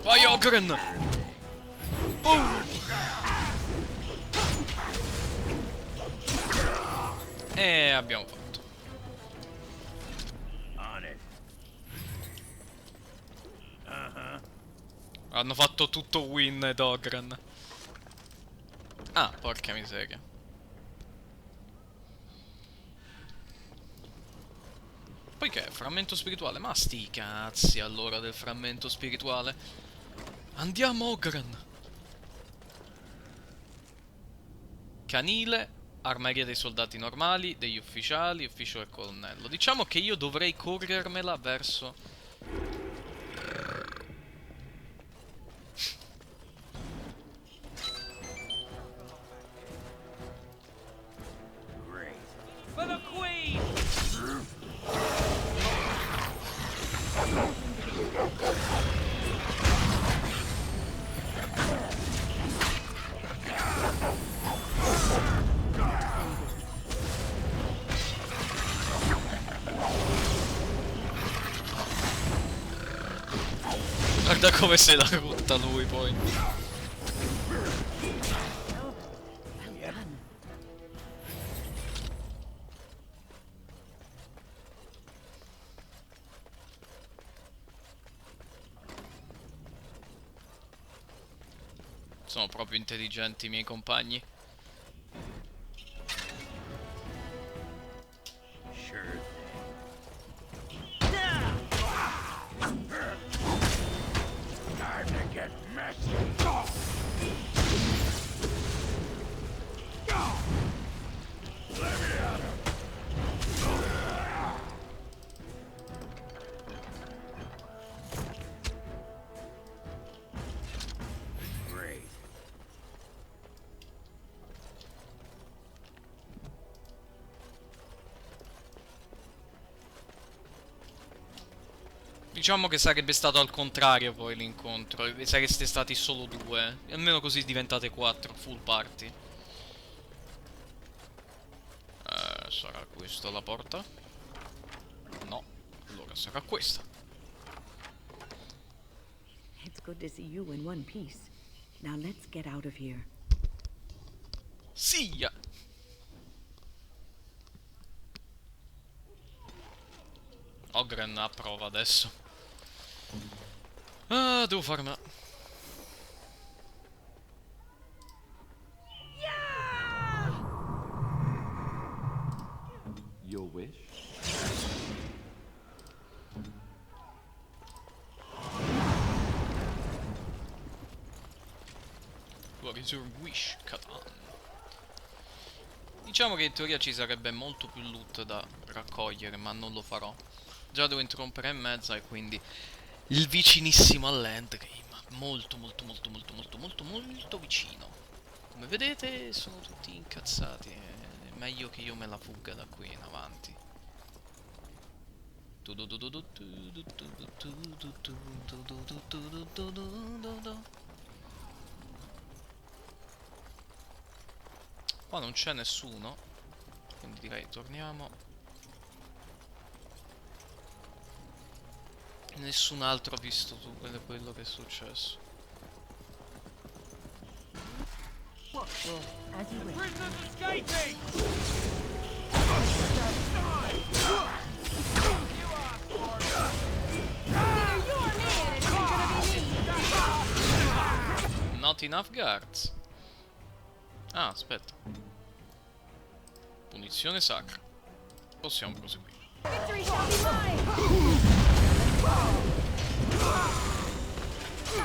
Vai Ogren! E abbiamo fatto. Hanno fatto tutto win ed Ogren. Ah, porca miseria. Poi che è? Frammento spirituale? Ma sti cazzi allora del frammento spirituale. Andiamo Ogren. Canile armeria dei soldati normali, degli ufficiali, ufficio del colonnello. Diciamo che io dovrei corrermela verso... For the Queen! Guarda come se la rutta lui poi. Sono proprio intelligenti i miei compagni. Sure. Time to get messy. Let me at him. Great. Diciamo che sarebbe stato al contrario poi l'incontro. Sareste stati solo due. E almeno così diventate 4, full party. Sarà questa la porta? No. Allora sarà questa. It's good to see you in one piece. Now let's get out of here. Sia! Ogren a prova adesso. Ah, devo farmela. Your wish? What is your wish, Katan? Diciamo che in teoria ci sarebbe molto più loot da raccogliere, ma non lo farò. Già devo interrompere in mezza e quindi il vicinissimo all'endgame. Molto vicino. Come vedete sono tutti incazzati. È meglio che io me la fugga da qui in avanti. Qua non c'è nessuno, quindi direi torniamo. Nessun altro ha visto tu quello che è successo. Prisoners escaping! Not enough guards. Ah, aspetta. Punizione sacra. Possiamo proseguire. Victory shall be mine!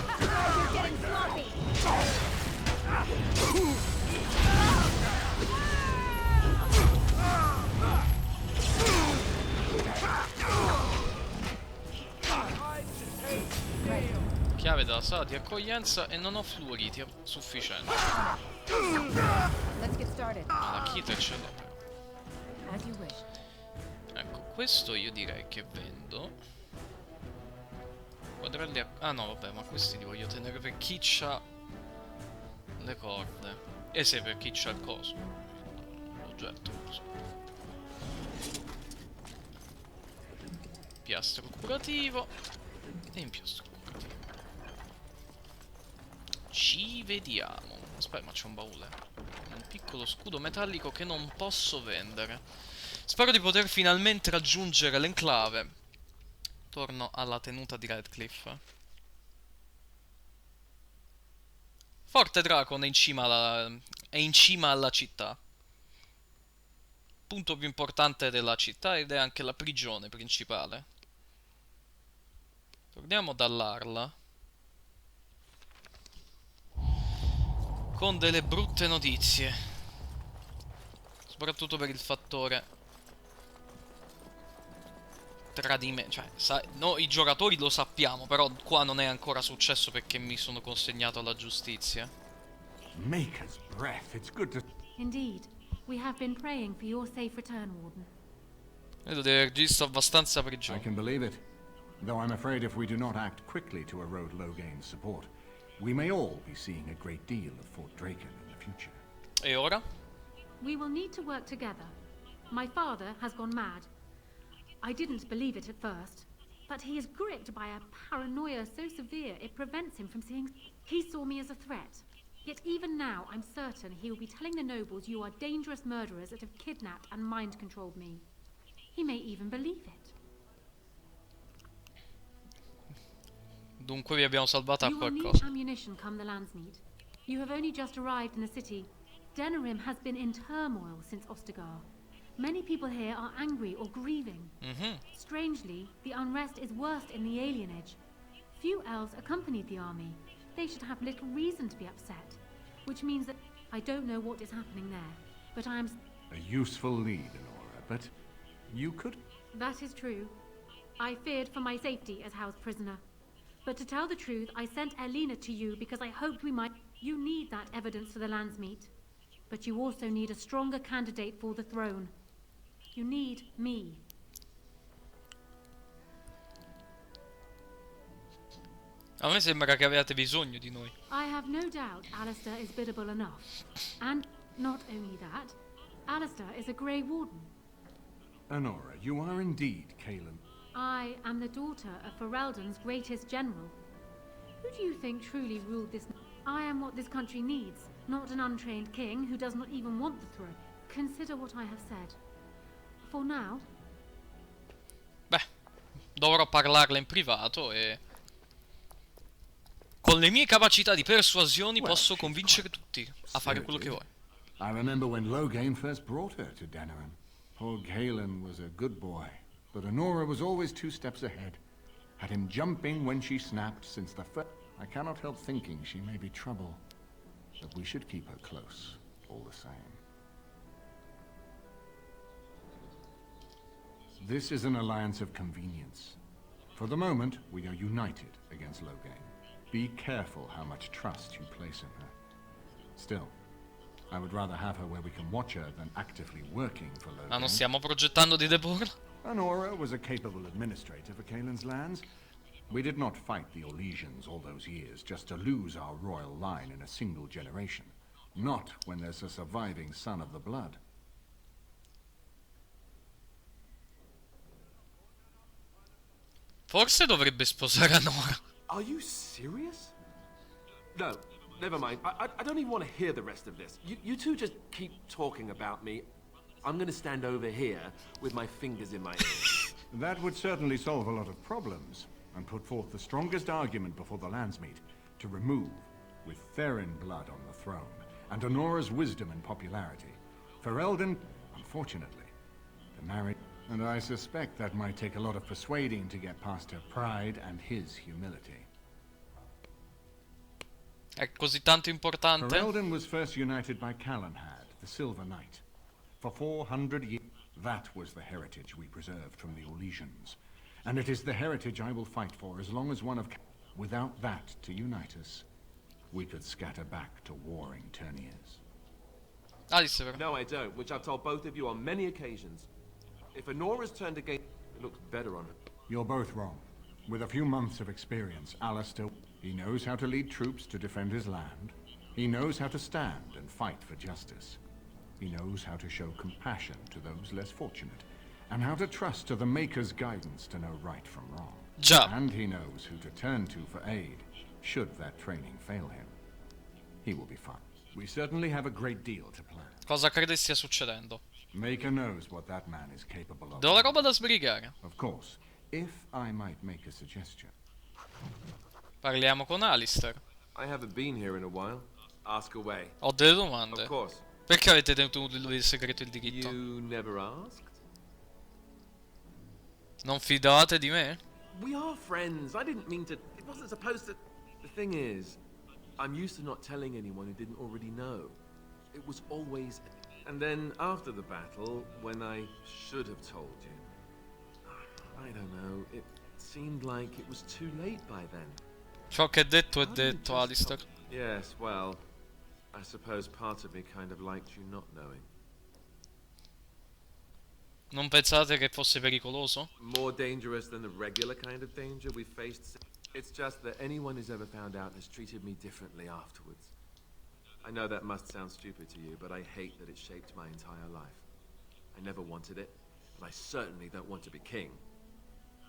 You're getting sloppy! Chiave della sala di accoglienza e non ho fluoriti sufficienti. Let's get started. La chita ce l'ho però. As you wish. Ecco, questo io direi che vendo. Quadrelli ah no, vabbè, ma questi li voglio tenere per chi c'ha le corde. E se per chi c'ha il coso. L'oggetto. Piastro curativo. E impiastro curativo. Ci vediamo. Aspetta, ma c'è un baule. Un piccolo scudo metallico che non posso vendere. Spero di poter finalmente raggiungere l'enclave. Torno alla tenuta di Redcliffe. Forte Dracon è in cima alla città. Punto più importante della città ed è anche la prigione principale. Torniamo dall'Arla. Con delle brutte notizie. Soprattutto per il fattore tradimento. Cioè, noi giocatori lo sappiamo, però qua non è ancora successo perché mi sono consegnato alla giustizia. Maker's breath, it's good to... Indeed, we have been praying for your safe return, Warden. Vedo di aver visto abbastanza prigione. I can believe it. Though I'm afraid if we do not act quickly to erode Loghain's support, we may all be seeing a great deal of Fort Draken in the future. E ora? We will need to work together. My father has gone mad. I didn't believe it at first, but he is gripped by a paranoia so severe it prevents him from seeing... He saw me as a threat. Yet even now, I'm certain he will be telling the nobles you are dangerous murderers that have kidnapped and mind-controlled me. He may even believe it. Dunque vi abbiamo salvato a You will need qualcosa. ammunition come the Landsmeet. You have only just arrived in the city. Denerim has been in turmoil since Ostagar. Many people here are angry or grieving. Strangely, the unrest is worst in the alienage. Few elves accompanied the army. They should have little reason to be upset. Which means that I don't know what is happening there, but I am... A useful lead, Anora, but you could... That is true. I feared for my safety as house prisoner. But to tell the truth, I sent Elena to you because I hoped we might... You need that evidence for the Landsmeet. But you also need a stronger candidate for the throne. You need me. A me sembra che avete bisogno di noi. I have no doubt Alistair is biddable enough. And not only that, Alistair is a Grey Warden. Anora, you are indeed Kaelin. I am the daughter of Ferelden's greatest general. Who do you think truly ruled this? I am what this country needs, not an untrained king who does not even want the throne. Consider what I have said. For now... Beh, dovrò parlarle in privato e... Con le mie capacità di persuasione posso convincere tutti a fare quello che vuoi. I remember when Loghain first brought her to Denerim. Poor Galen was a good boy, but Anora was always 2 steps ahead. Had him jumping when she snapped since the first... I cannot help thinking she may be trouble, but we should keep her close, all the same. This is an alliance of convenience. For the moment, we are united against Loghain. Be careful how much trust you place in her. Still, I would rather have her where we can watch her than actively working for Loghain. Ma non stiamo progettando di deporla? Anora was a capable administrator for Kaelin's lands. We did not fight the Orlesians all those years just to lose our royal line in a single generation. Not when there's a surviving son of the blood. Forse dovrebbe sposare Anora. Are you serious? No, never mind. I don't even want to hear the rest of this. You two just keep talking about me. I'm going to stand over here with my fingers in my ears. That would certainly solve a lot of problems, and put forth the strongest argument before the Landsmeet to remove, with Therin blood on the throne, and Anora's wisdom and popularity, Ferelden, unfortunately, the marriage... And I suspect that might take a lot of persuading to get past her pride and his humility. È così tanto importante? Ferelden was first united by Calanhad, the Silver Knight. For 400 years, that was the heritage we preserved from the Orlesians. And it is the heritage I will fight for as long as one of... Without that to unite us, we could scatter back to warring Terniers. Alistair. No, I don't, which I've told both of you on many occasions. If Anora's turned against, it looks better on her. You're both wrong. With a few months of experience, Alistair, he knows how to lead troops to defend his land. He knows how to stand and fight for justice. He knows how to show compassion to those less fortunate, and how to trust to the Maker's guidance to know right from wrong. Già. And he knows who to turn to for aid, should that training fail him. He will be fine. We certainly have a great deal to plan. Cosa crede stia succedendo? Maker knows what that man is capable of. Della roba da sbrigare. Of course, if I might make a suggestion. Parliamo con Alistair. I haven't been here in a while. Ask away. Ho delle domande. Of course. Perché avete tenuto il segreto il diritto? You never asked? Non fidate di me? We are friends. I didn't mean to... It wasn't supposed to... The thing is, I'm used to not telling anyone who didn't already know. It was always And then after the battle, when I should have told you, I don't know, it seemed like it was too late by then. Ciò che è detto, Alistair. Yes, well, I suppose part of me kind of liked you not knowing. Non pensate che fosse pericoloso? More dangerous than the regular kind of danger we faced. It's just that anyone who's ever found out has treated me differently afterwards. I know that must sound stupid to you, but I hate that it shaped my entire life. I never wanted it, and I certainly don't want to be king.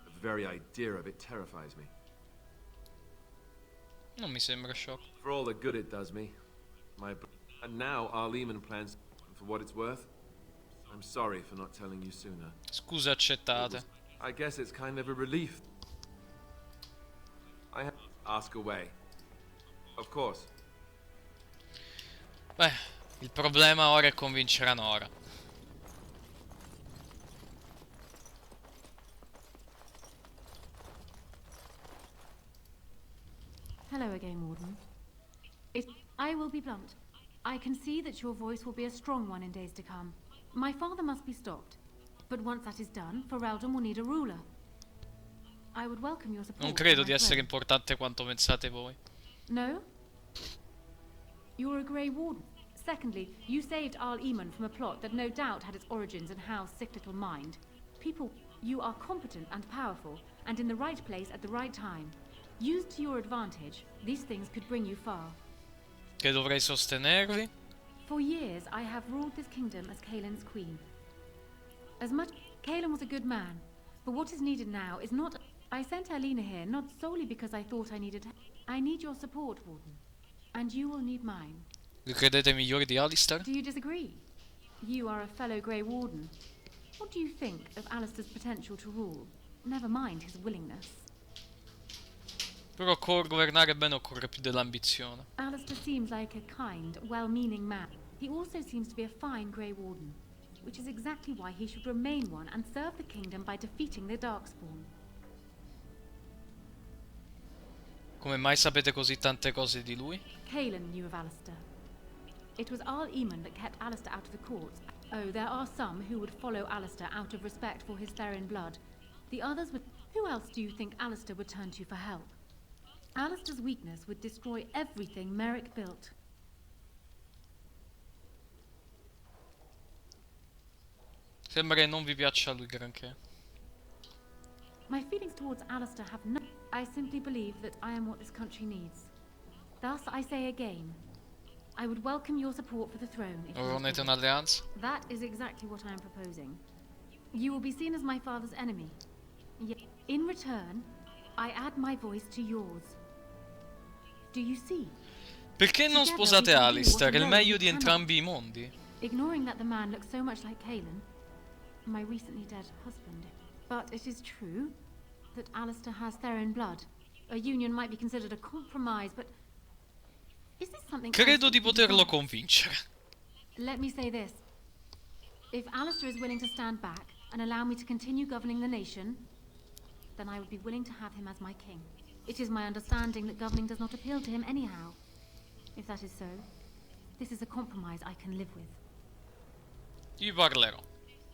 The very idea of it terrifies me. Non mi sembra sciocco. For all the good it does me, and now our Lehman plans, for what it's worth, I'm sorry for not telling you sooner. Scuse accettate. I guess it's kind of a relief. I have to ask away. Of course. Beh, il problema ora è convincere Nora. Hello again, Warden. I will be blunt. I can see that your voice will be a strong one in days to come. My father must be stopped. But once that is done, Ferelden will need a ruler. I would welcome your support. Non credo for di my essere throne. importante quanto pensate voi. No? You're a Grey Warden. Secondly, you saved Arl Eamon from a plot that no doubt had its origins in Hal's sick little mind. You are competent and powerful, and in the right place at the right time. Used to your advantage, these things could bring you far. Che dovrei sostenervi? For years, I have ruled this kingdom as Kaelin's queen. Kaelin was a good man, but what is needed now is not... I sent Alina here not solely because I thought I needed her. I need your support, Warden. And you will need mine. Vi credete migliori di Alistair? Do you disagree? You are a fellow Grey Warden. What do you think of Alistair's potential to rule? Never mind his willingness. Però governare bene occorre più dell'ambizione. Alistair seems like a kind, well-meaning man. He also seems to be a fine Grey Warden, which is exactly why he should remain one and serve the kingdom by defeating the Darkspawn. Come mai sapete così tante cose di lui? Kaelin knew of Alistair. It was Arl Eamon that kept Alistair out of the courts. Oh, there are some who would follow Alistair out of respect for his Therin blood. The others would... Who else do you think Alistair would turn to for help? Alistair's weakness would destroy everything Merrick built. Sembra che non vi piaccia lui granché. My feelings towards Alistair have no... I simply believe that I am what this country needs. Thus, I say again, I would welcome your support for the throne. If Non volete un'alleanza? That is exactly what I am proposing. You will be seen as my father's enemy. Yet, in return, I add my voice to yours. Do you see? Perché non sposate Alistair? È il meglio di entrambi i mondi. Ignoring that the man looks so much like Kaelin, my recently dead husband. But it is true that Alistair has Therin blood. A union might be considered a compromise, but is this something... Credo di poterlo convincere. Let me say this. If Alistair is willing to stand back and allow me to continue governing the nation, then I would be willing to have him as my king. It is my understanding that governing does not appeal to him anyhow. If that is so, this is a compromise I can live with. Gli parlerò.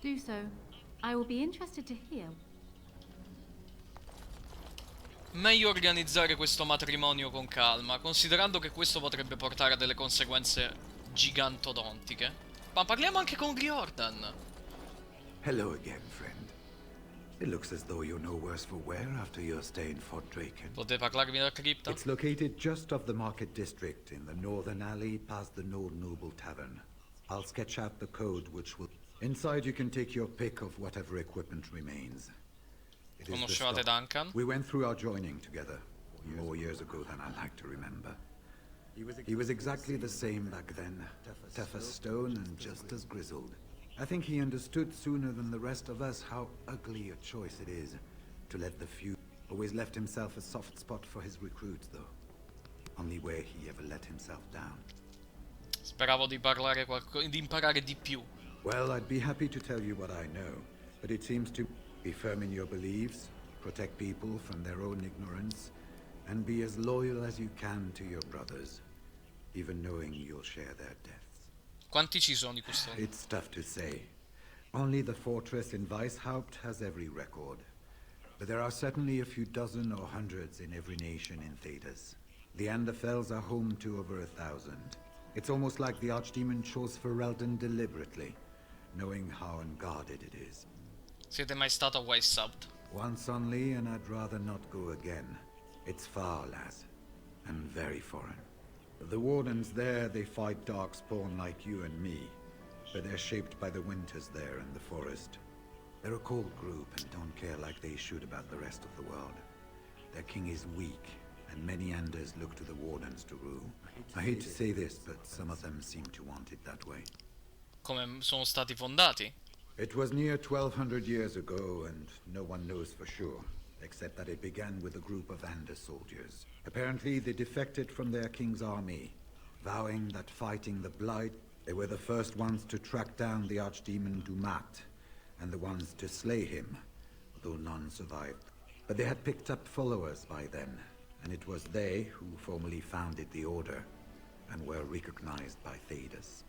Do so. I will be interested to hear. Meglio organizzare questo matrimonio con calma, considerando che questo potrebbe portare a delle conseguenze gigantodontiche. Ma parliamo anche con Riordan. Hello again, friend. It looks as though you're no worse for wear after your stay in Fort Draken. Potete parlarmi della cripta? It's located just off the market district in the northern alley past the Old Noble Tavern. I'll sketch out the code which will... Inside you can take your pick of whatever equipment remains. It is the Conoscevate stock. Duncan? We went through our joining together, more years ago than I like to remember. He was exactly the same back then, tough as stone and just as grizzled. I think he understood sooner than the rest of us how ugly a choice it is to let the few... Always left himself a soft spot for his recruits, though. Only where he ever let himself down. Speravo di parlare di imparare di più. Well, I'd be happy to tell you what I know, but it seems to be firm in your beliefs, protect people from their own ignorance, and be as loyal as you can to your brothers, even knowing you'll share their deaths. Quanti ci sono di custodi? It's tough to say. Only the fortress in Weishaupt has every record. But there are certainly a few dozen or hundreds in every nation in Thedas. The Anderfels are home to over 1,000. It's almost like the Archdemon chose Ferelden deliberately, knowing how unguarded it is. Siete mai stato a Weishaupt? Once only, and I'd rather not go again. It's far, lass, and very foreign. The Wardens there, they fight Darkspawn like you and me, but they're shaped by the winters there in the forest. They're a cold group and don't care like they should about the rest of the world. Their king is weak, and many Anders look to the Wardens to rule. I hate to say this, but some of them seem to want it that way. Come sono stati fondati? It was near 1,200 years ago, and no one knows for sure, except that it began with a group of Anders soldiers. Apparently, they defected from their king's army, vowing that fighting the Blight, they were the first ones to track down the Archdemon Dumat, and the ones to slay him, though none survived. But they had picked up followers by then, and it was they who formally founded the Order, and were recognized by Thedas.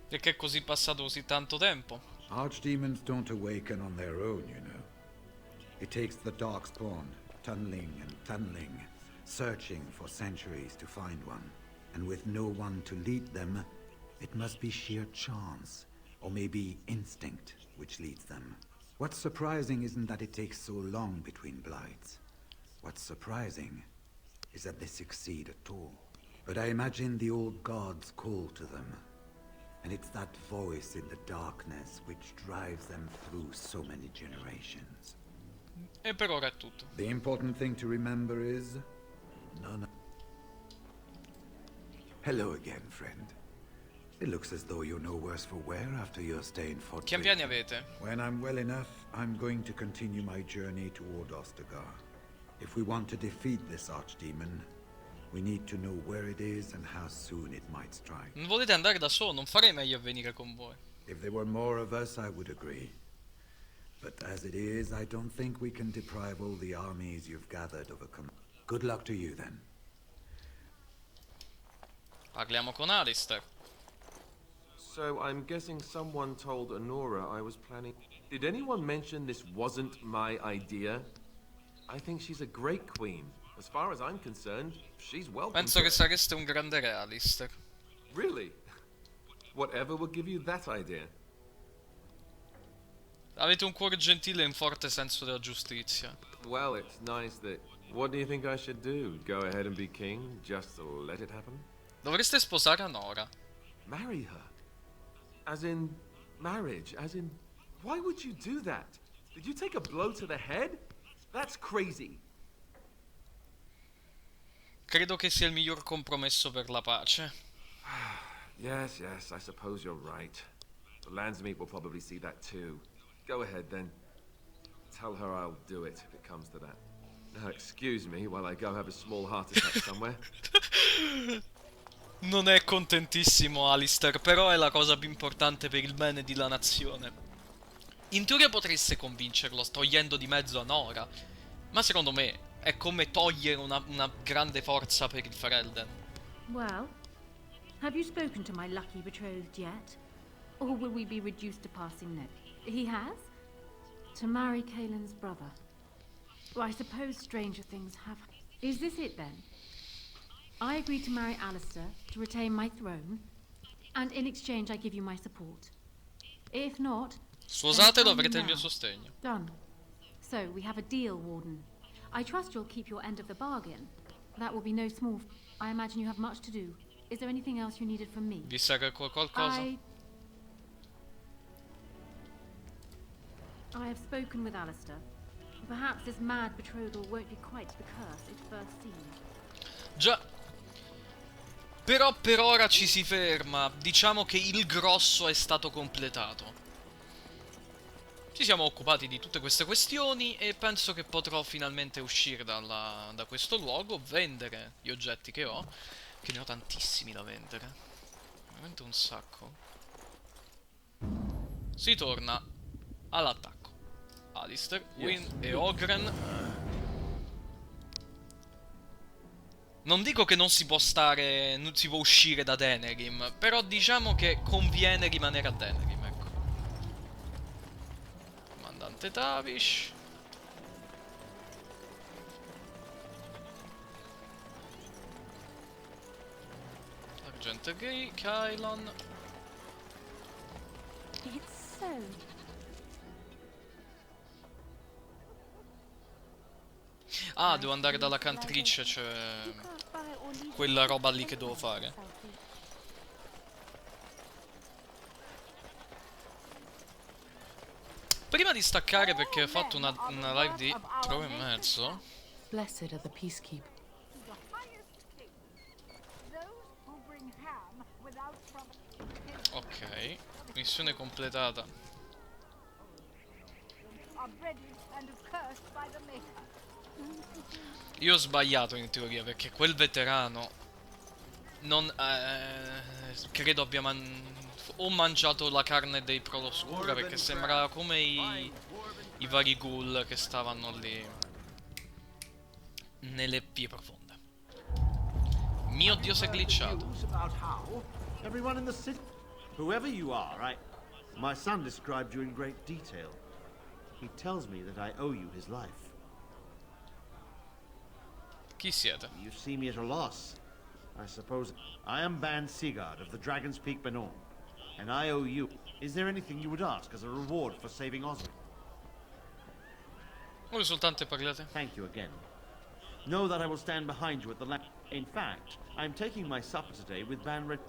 Perché è così passato così tanto tempo? Archdemons don't awaken on their own, you know. It takes the Darkspawn, tunneling and tunneling, searching for centuries to find one. And with no one to lead them, it must be sheer chance, or maybe instinct, which leads them. What's surprising isn't that it takes so long between blights. What's surprising is that they succeed at all. But I imagine the old gods call to them. And it's that voice in the darkness which drives them through so many generations. E per ora è tutto. The important thing to remember is... Hello again, friend. It looks as though you're no worse for wear after your stay in Fort Che piani avete? When I'm well enough, I'm going to continue my journey toward Ostagar. If we want to defeat this archdemon, we need to know where it is and how soon it might strike. Non volete andare da solo? Non farei meglio a venire con voi. If there were more of us, I would agree. But as it is, I don't think we can deprive all the armies you've gathered of a Good luck to you, then. Parliamo con Alistair. So I'm guessing someone told Honora I was planning... Did anyone mention this wasn't my idea? I think she's a great queen. As far as I'm concerned, she's welcome. Penso che sareste un grande re, Alistair. Really? Whatever would give you that idea? Avete un cuore gentile e un forte senso della giustizia. Well, it's nice that... What do you think I should do? Go ahead and be king, just to let it happen? Dovreste sposare Honora. Marry her? As in... marriage? As in... Why would you do that? Did you take a blow to the head? That's crazy. Credo che sia il miglior compromesso per la pace. Yes, I suppose you're right. The Landsmeet will probably see that too. Go ahead then. Tell her I'll do it if it comes to that. Now excuse me while I go have a small heart attack somewhere. Non è contentissimo Alistair, però è la cosa più importante per il bene della nazione. In teoria potreste convincerlo togliendo di mezzo Honora, ma secondo me è come togliere una grande forza per il Ferelden. Well, have you spoken to my lucky betrothed yet? Or will we be reduced to passing note? He has? To marry Kaelin's brother. Well, I suppose stranger things have... Is this it then? I agree to marry Alistair to retain my throne, and in exchange I give you my support. If not... Sposatelo, avrete il mio sostegno. Done. So, we have a deal, Warden. I trust you'll keep your end of the bargain. That will be no small... I imagine you have much to do. Is there anything else you needed from me? Vi serve qualcosa? I have spoken with Alistair. Perhaps this mad betrothal won't be quite the curse it first seemed. Già. Però per ora ci si ferma. Diciamo che il grosso è stato completato. Ci siamo occupati di tutte queste questioni e penso che potrò finalmente uscire da questo luogo, vendere gli oggetti che ho, che ne ho tantissimi da vendere. Veramente un sacco. Si torna all'attacco. Alistair, Wynn e Ogren. Non dico che non si può stare, non si può uscire da Denerim, però diciamo che conviene rimanere a Denerim, ecco. Comandante Tavish. Sergente Kylon. It's so. Ah, devo andare dalla cantrice, c'è quella roba lì che devo fare. Prima di staccare, perché ho fatto una live di 3 ore e mezzo. Blessed are the peacekeepers. Ok, missione completata. Io ho sbagliato in teoria, perché quel veterano non credo abbia o mangiato la carne dei Proloscura, perché sembrava come i vari ghoul che stavano lì nelle vie profonde. Mio Dio, si è glitchato. Everyone in the city. Whoever you are, my son described you in great detail. He tells me that I owe you his life. Chi siete? You see me at a loss. I suppose I am Ban Sigard of the Dragon's Peak Benorn, and I owe you. Is there anything you would ask as a reward for saving Oswald? Voi soltanto parlate? Thank you again. Know that I will stand behind you at the lamp. In fact, I'm taking my supper today with Ban Red.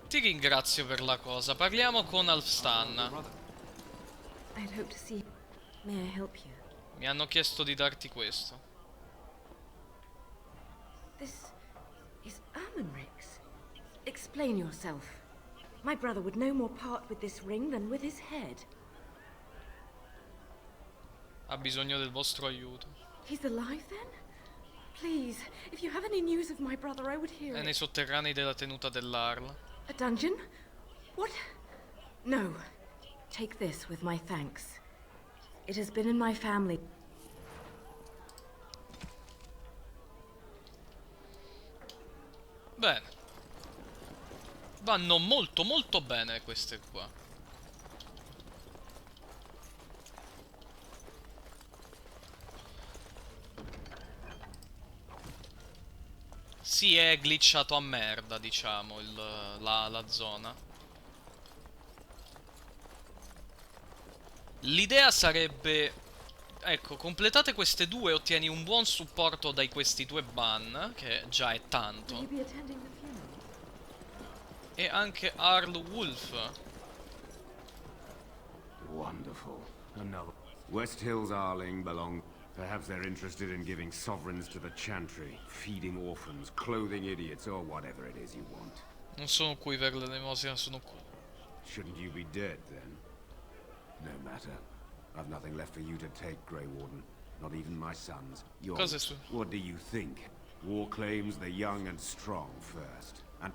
Ti ringrazio per la cosa. Parliamo con Alfstan. I'd hope to see. May I help you? Mi hanno chiesto di darti questo. This is Ermenric's. Explain yourself. My brother would no more part with this ring than with his head. Ha bisogno del vostro aiuto. He's alive then? Please, if you have any news of my brother, I would hear È nei it. sotterranei della tenuta dell'Arl. A dungeon? What? No. Take this with my thanks. It has been in my family. Bene. Vanno molto molto bene queste qua. Si è glitchato a merda, diciamo, la zona. L'idea sarebbe... Ecco, completate queste due e ottieni un buon supporto da questi due ban, che già è tanto. E anche Arl Wolf. Wonderful. Another. West Hill's Arling belong. Perhaps they're interested in giving sovereigns to the Chantry, feeding orphans, clothing idiots, or whatever it is you want. Non sono qui per l'elemosina, sono qui. Shouldn't you be dead, then? No matter. I've nothing left for you to take, Grey Warden. Not even my sons. Cosa è su? What do you think? War claims the young and strong first. And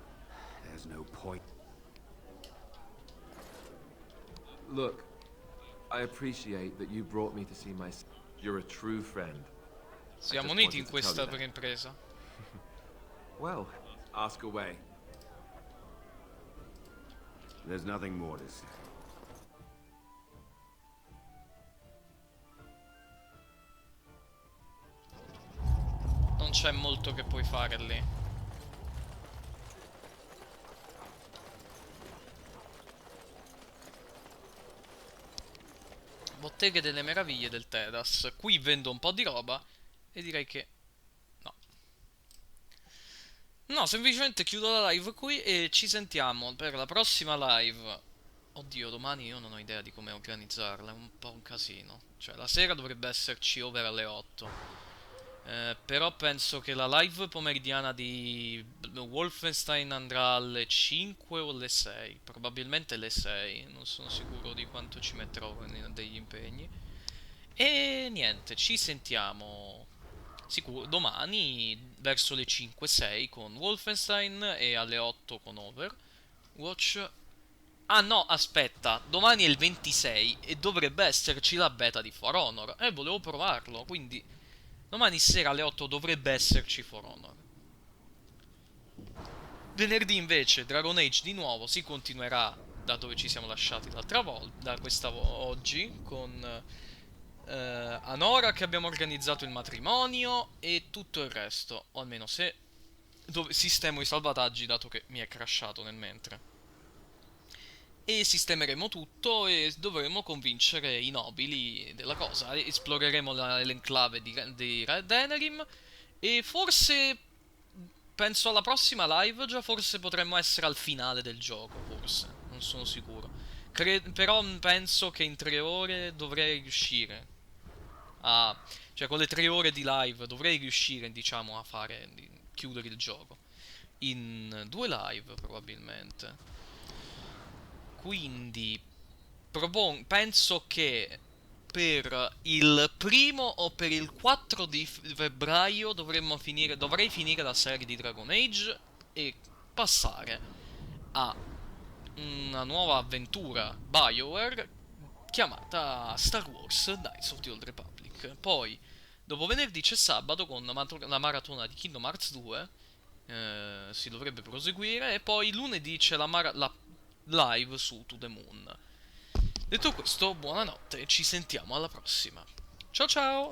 there's no point. Look, I appreciate that you brought me to see my son. You're a true friend. Siamo uniti in questa impresa. Well, ask away. There's nothing more to say. Non c'è molto che puoi fare lì. Botteghe delle meraviglie del Tedas. Qui vendo un po' di roba e direi che... no. No, semplicemente chiudo la live qui e ci sentiamo per la prossima live. Oddio, domani io non ho idea di come organizzarla, è un po' un casino. Cioè, la sera dovrebbe esserci over alle 8. Però penso che la live pomeridiana di Wolfenstein andrà alle 5 o alle 6. Probabilmente alle 6, non sono sicuro di quanto ci metterò con degli impegni. E niente, ci sentiamo sicuro domani verso le 5-6 con Wolfenstein e alle 8 con Overwatch. Ah no, aspetta, domani è il 26 e dovrebbe esserci la beta di For Honor e volevo provarlo, quindi Domani sera alle 8 dovrebbe esserci For Honor. Venerdì invece Dragon Age di nuovo, si continuerà da dove ci siamo lasciati l'altra volta, oggi, con Anora che abbiamo organizzato il matrimonio e tutto il resto, o almeno se sistemo i salvataggi, dato che mi è crashato nel mentre. E sistemeremo tutto e dovremo convincere i nobili della cosa. Esploreremo l'enclave di Denerim e forse, penso alla prossima live, già forse potremmo essere al finale del gioco, forse, non sono sicuro. Però penso che in 3 ore dovrei riuscire cioè con le 3 ore di live dovrei riuscire, diciamo, a chiudere il gioco. In 2 live, probabilmente. Quindi penso che per il 1° o per il 4 di febbraio dovrei finire la serie di Dragon Age e passare a una nuova avventura BioWare chiamata Star Wars Knights of the Old Republic. Poi, dopo venerdì c'è sabato con la maratona di Kingdom Hearts 2, si dovrebbe proseguire, e poi lunedì c'è la live su To The Moon. Detto questo, buonanotte e ci sentiamo alla prossima. Ciao ciao!